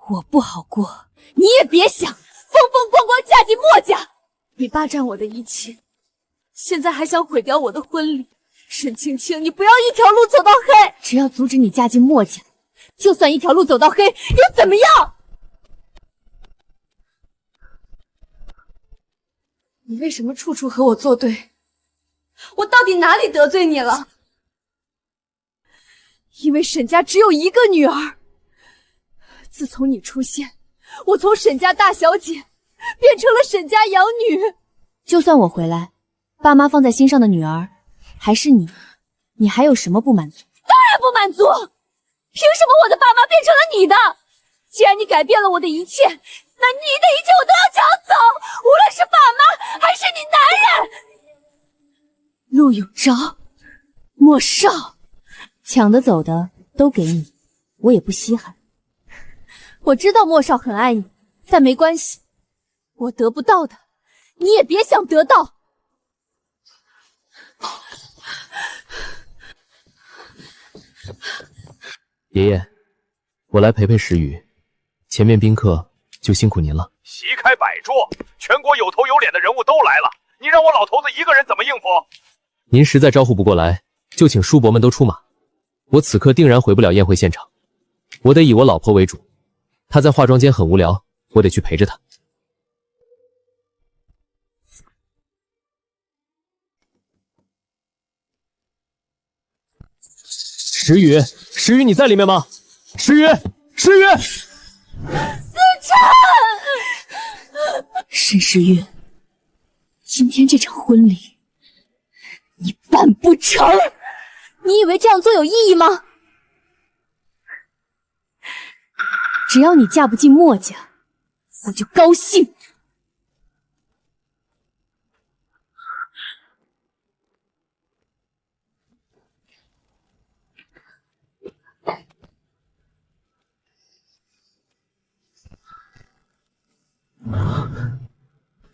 我不好过，你也别想风风光光嫁进莫家。你霸占我的一切，现在还想毁掉我的婚礼。沈青青，你不要一条路走到黑。只要阻止你嫁进莫家，就算一条路走到黑，又怎么样？你为什么处处和我作对？我到底哪里得罪你了？因为沈家只有一个女儿。自从你出现，我从沈家大小姐变成了沈家养女。就算我回来，爸妈放在心上的女儿还是你，你还有什么不满足？当然不满足！凭什么我的爸妈变成了你的？既然你改变了我的一切，那你的一切我都要抢走，无论是爸妈还是你男人。陆有昭，莫少，抢得走的都给你，我也不稀罕。我知道莫少很爱你，但没关系，我得不到的，你也别想得到。爷爷，我来陪陪石宇，前面宾客就辛苦您了。席开摆桌，全国有头有脸的人物都来了，你让我老头子一个人怎么应付？您实在招呼不过来，就请叔伯们都出马。我此刻定然回不了宴会现场，我得以我老婆为主。她在化妆间很无聊，我得去陪着她。石宇，石宇，你在里面吗？石宇，石宇，思辰，沈石宇，今天这场婚礼你办不成。你以为这样做有意义吗？只要你嫁不进莫家，我就高兴。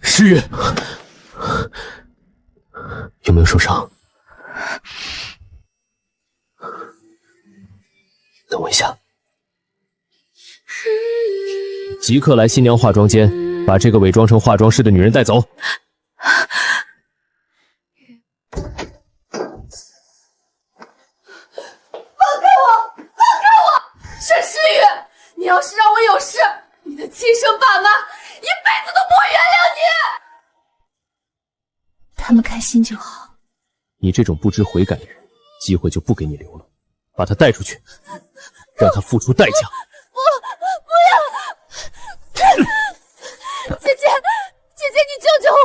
石宇，有没有受伤？等我一下。即刻来新娘化妆间，把这个伪装成化妆师的女人带走。放开我！放开我！沈诗雨，你要是让我有事，你的亲生爸妈一辈子都不会原谅你。他们开心就好。你这种不知悔改的人，机会就不给你留了。把他带出去，让他付出代价。不要！姐姐，你救救我！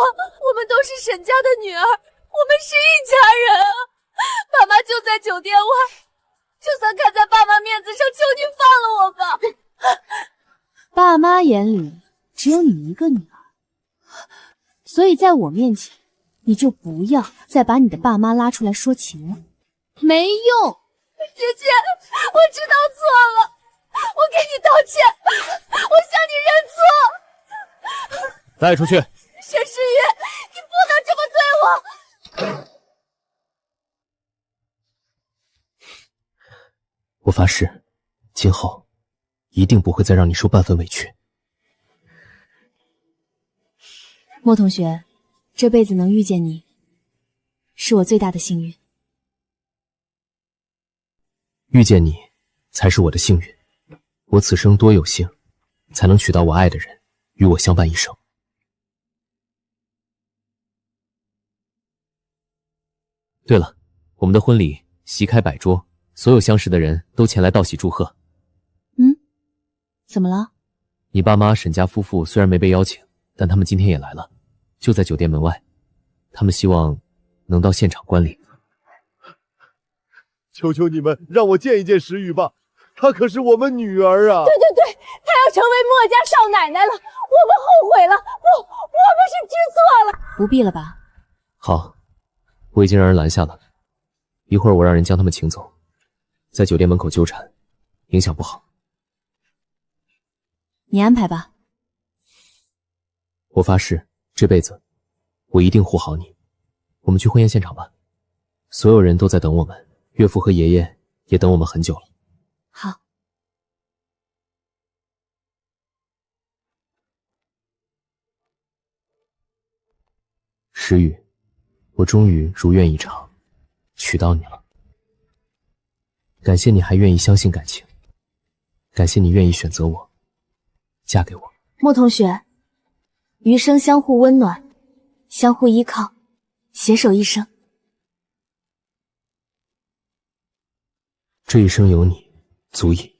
我们都是沈家的女儿，我们是一家人啊！爸妈就在酒店外，就算看在爸妈面子上，求你放了我吧！爸妈眼里只有你一个女儿，所以在我面前，你就不要再把你的爸妈拉出来说情了，没用。姐姐，我知道错了，我给你道歉，我向你认错。带出去。沈诗雨，你不能这么对我。我发誓，今后一定不会再让你受半分委屈。莫同学，这辈子能遇见你，是我最大的幸运。遇见你，才是我的幸运。我此生多有幸，才能娶到我爱的人，与我相伴一生。对了，我们的婚礼席开摆桌，所有相识的人都前来道喜祝贺。怎么了？你爸妈沈家夫妇虽然没被邀请，但他们今天也来了，就在酒店门外。他们希望能到现场观礼。求求你们让我见一见石宇吧，她可是我们女儿啊！对对对，她要成为墨家少奶奶了，我们后悔了，我们是知错了。不必了吧？好，我已经让人拦下了，一会儿我让人将他们请走，在酒店门口纠缠，影响不好。你安排吧。我发誓，这辈子我一定护好你。我们去婚宴现场吧，所有人都在等我们，岳父和爷爷也等我们很久了。好。石宇，我终于如愿以偿，娶到你了。感谢你还愿意相信感情，感谢你愿意选择我，嫁给我。莫同学，余生相互温暖，相互依靠，携手一生。这一生有你，足矣。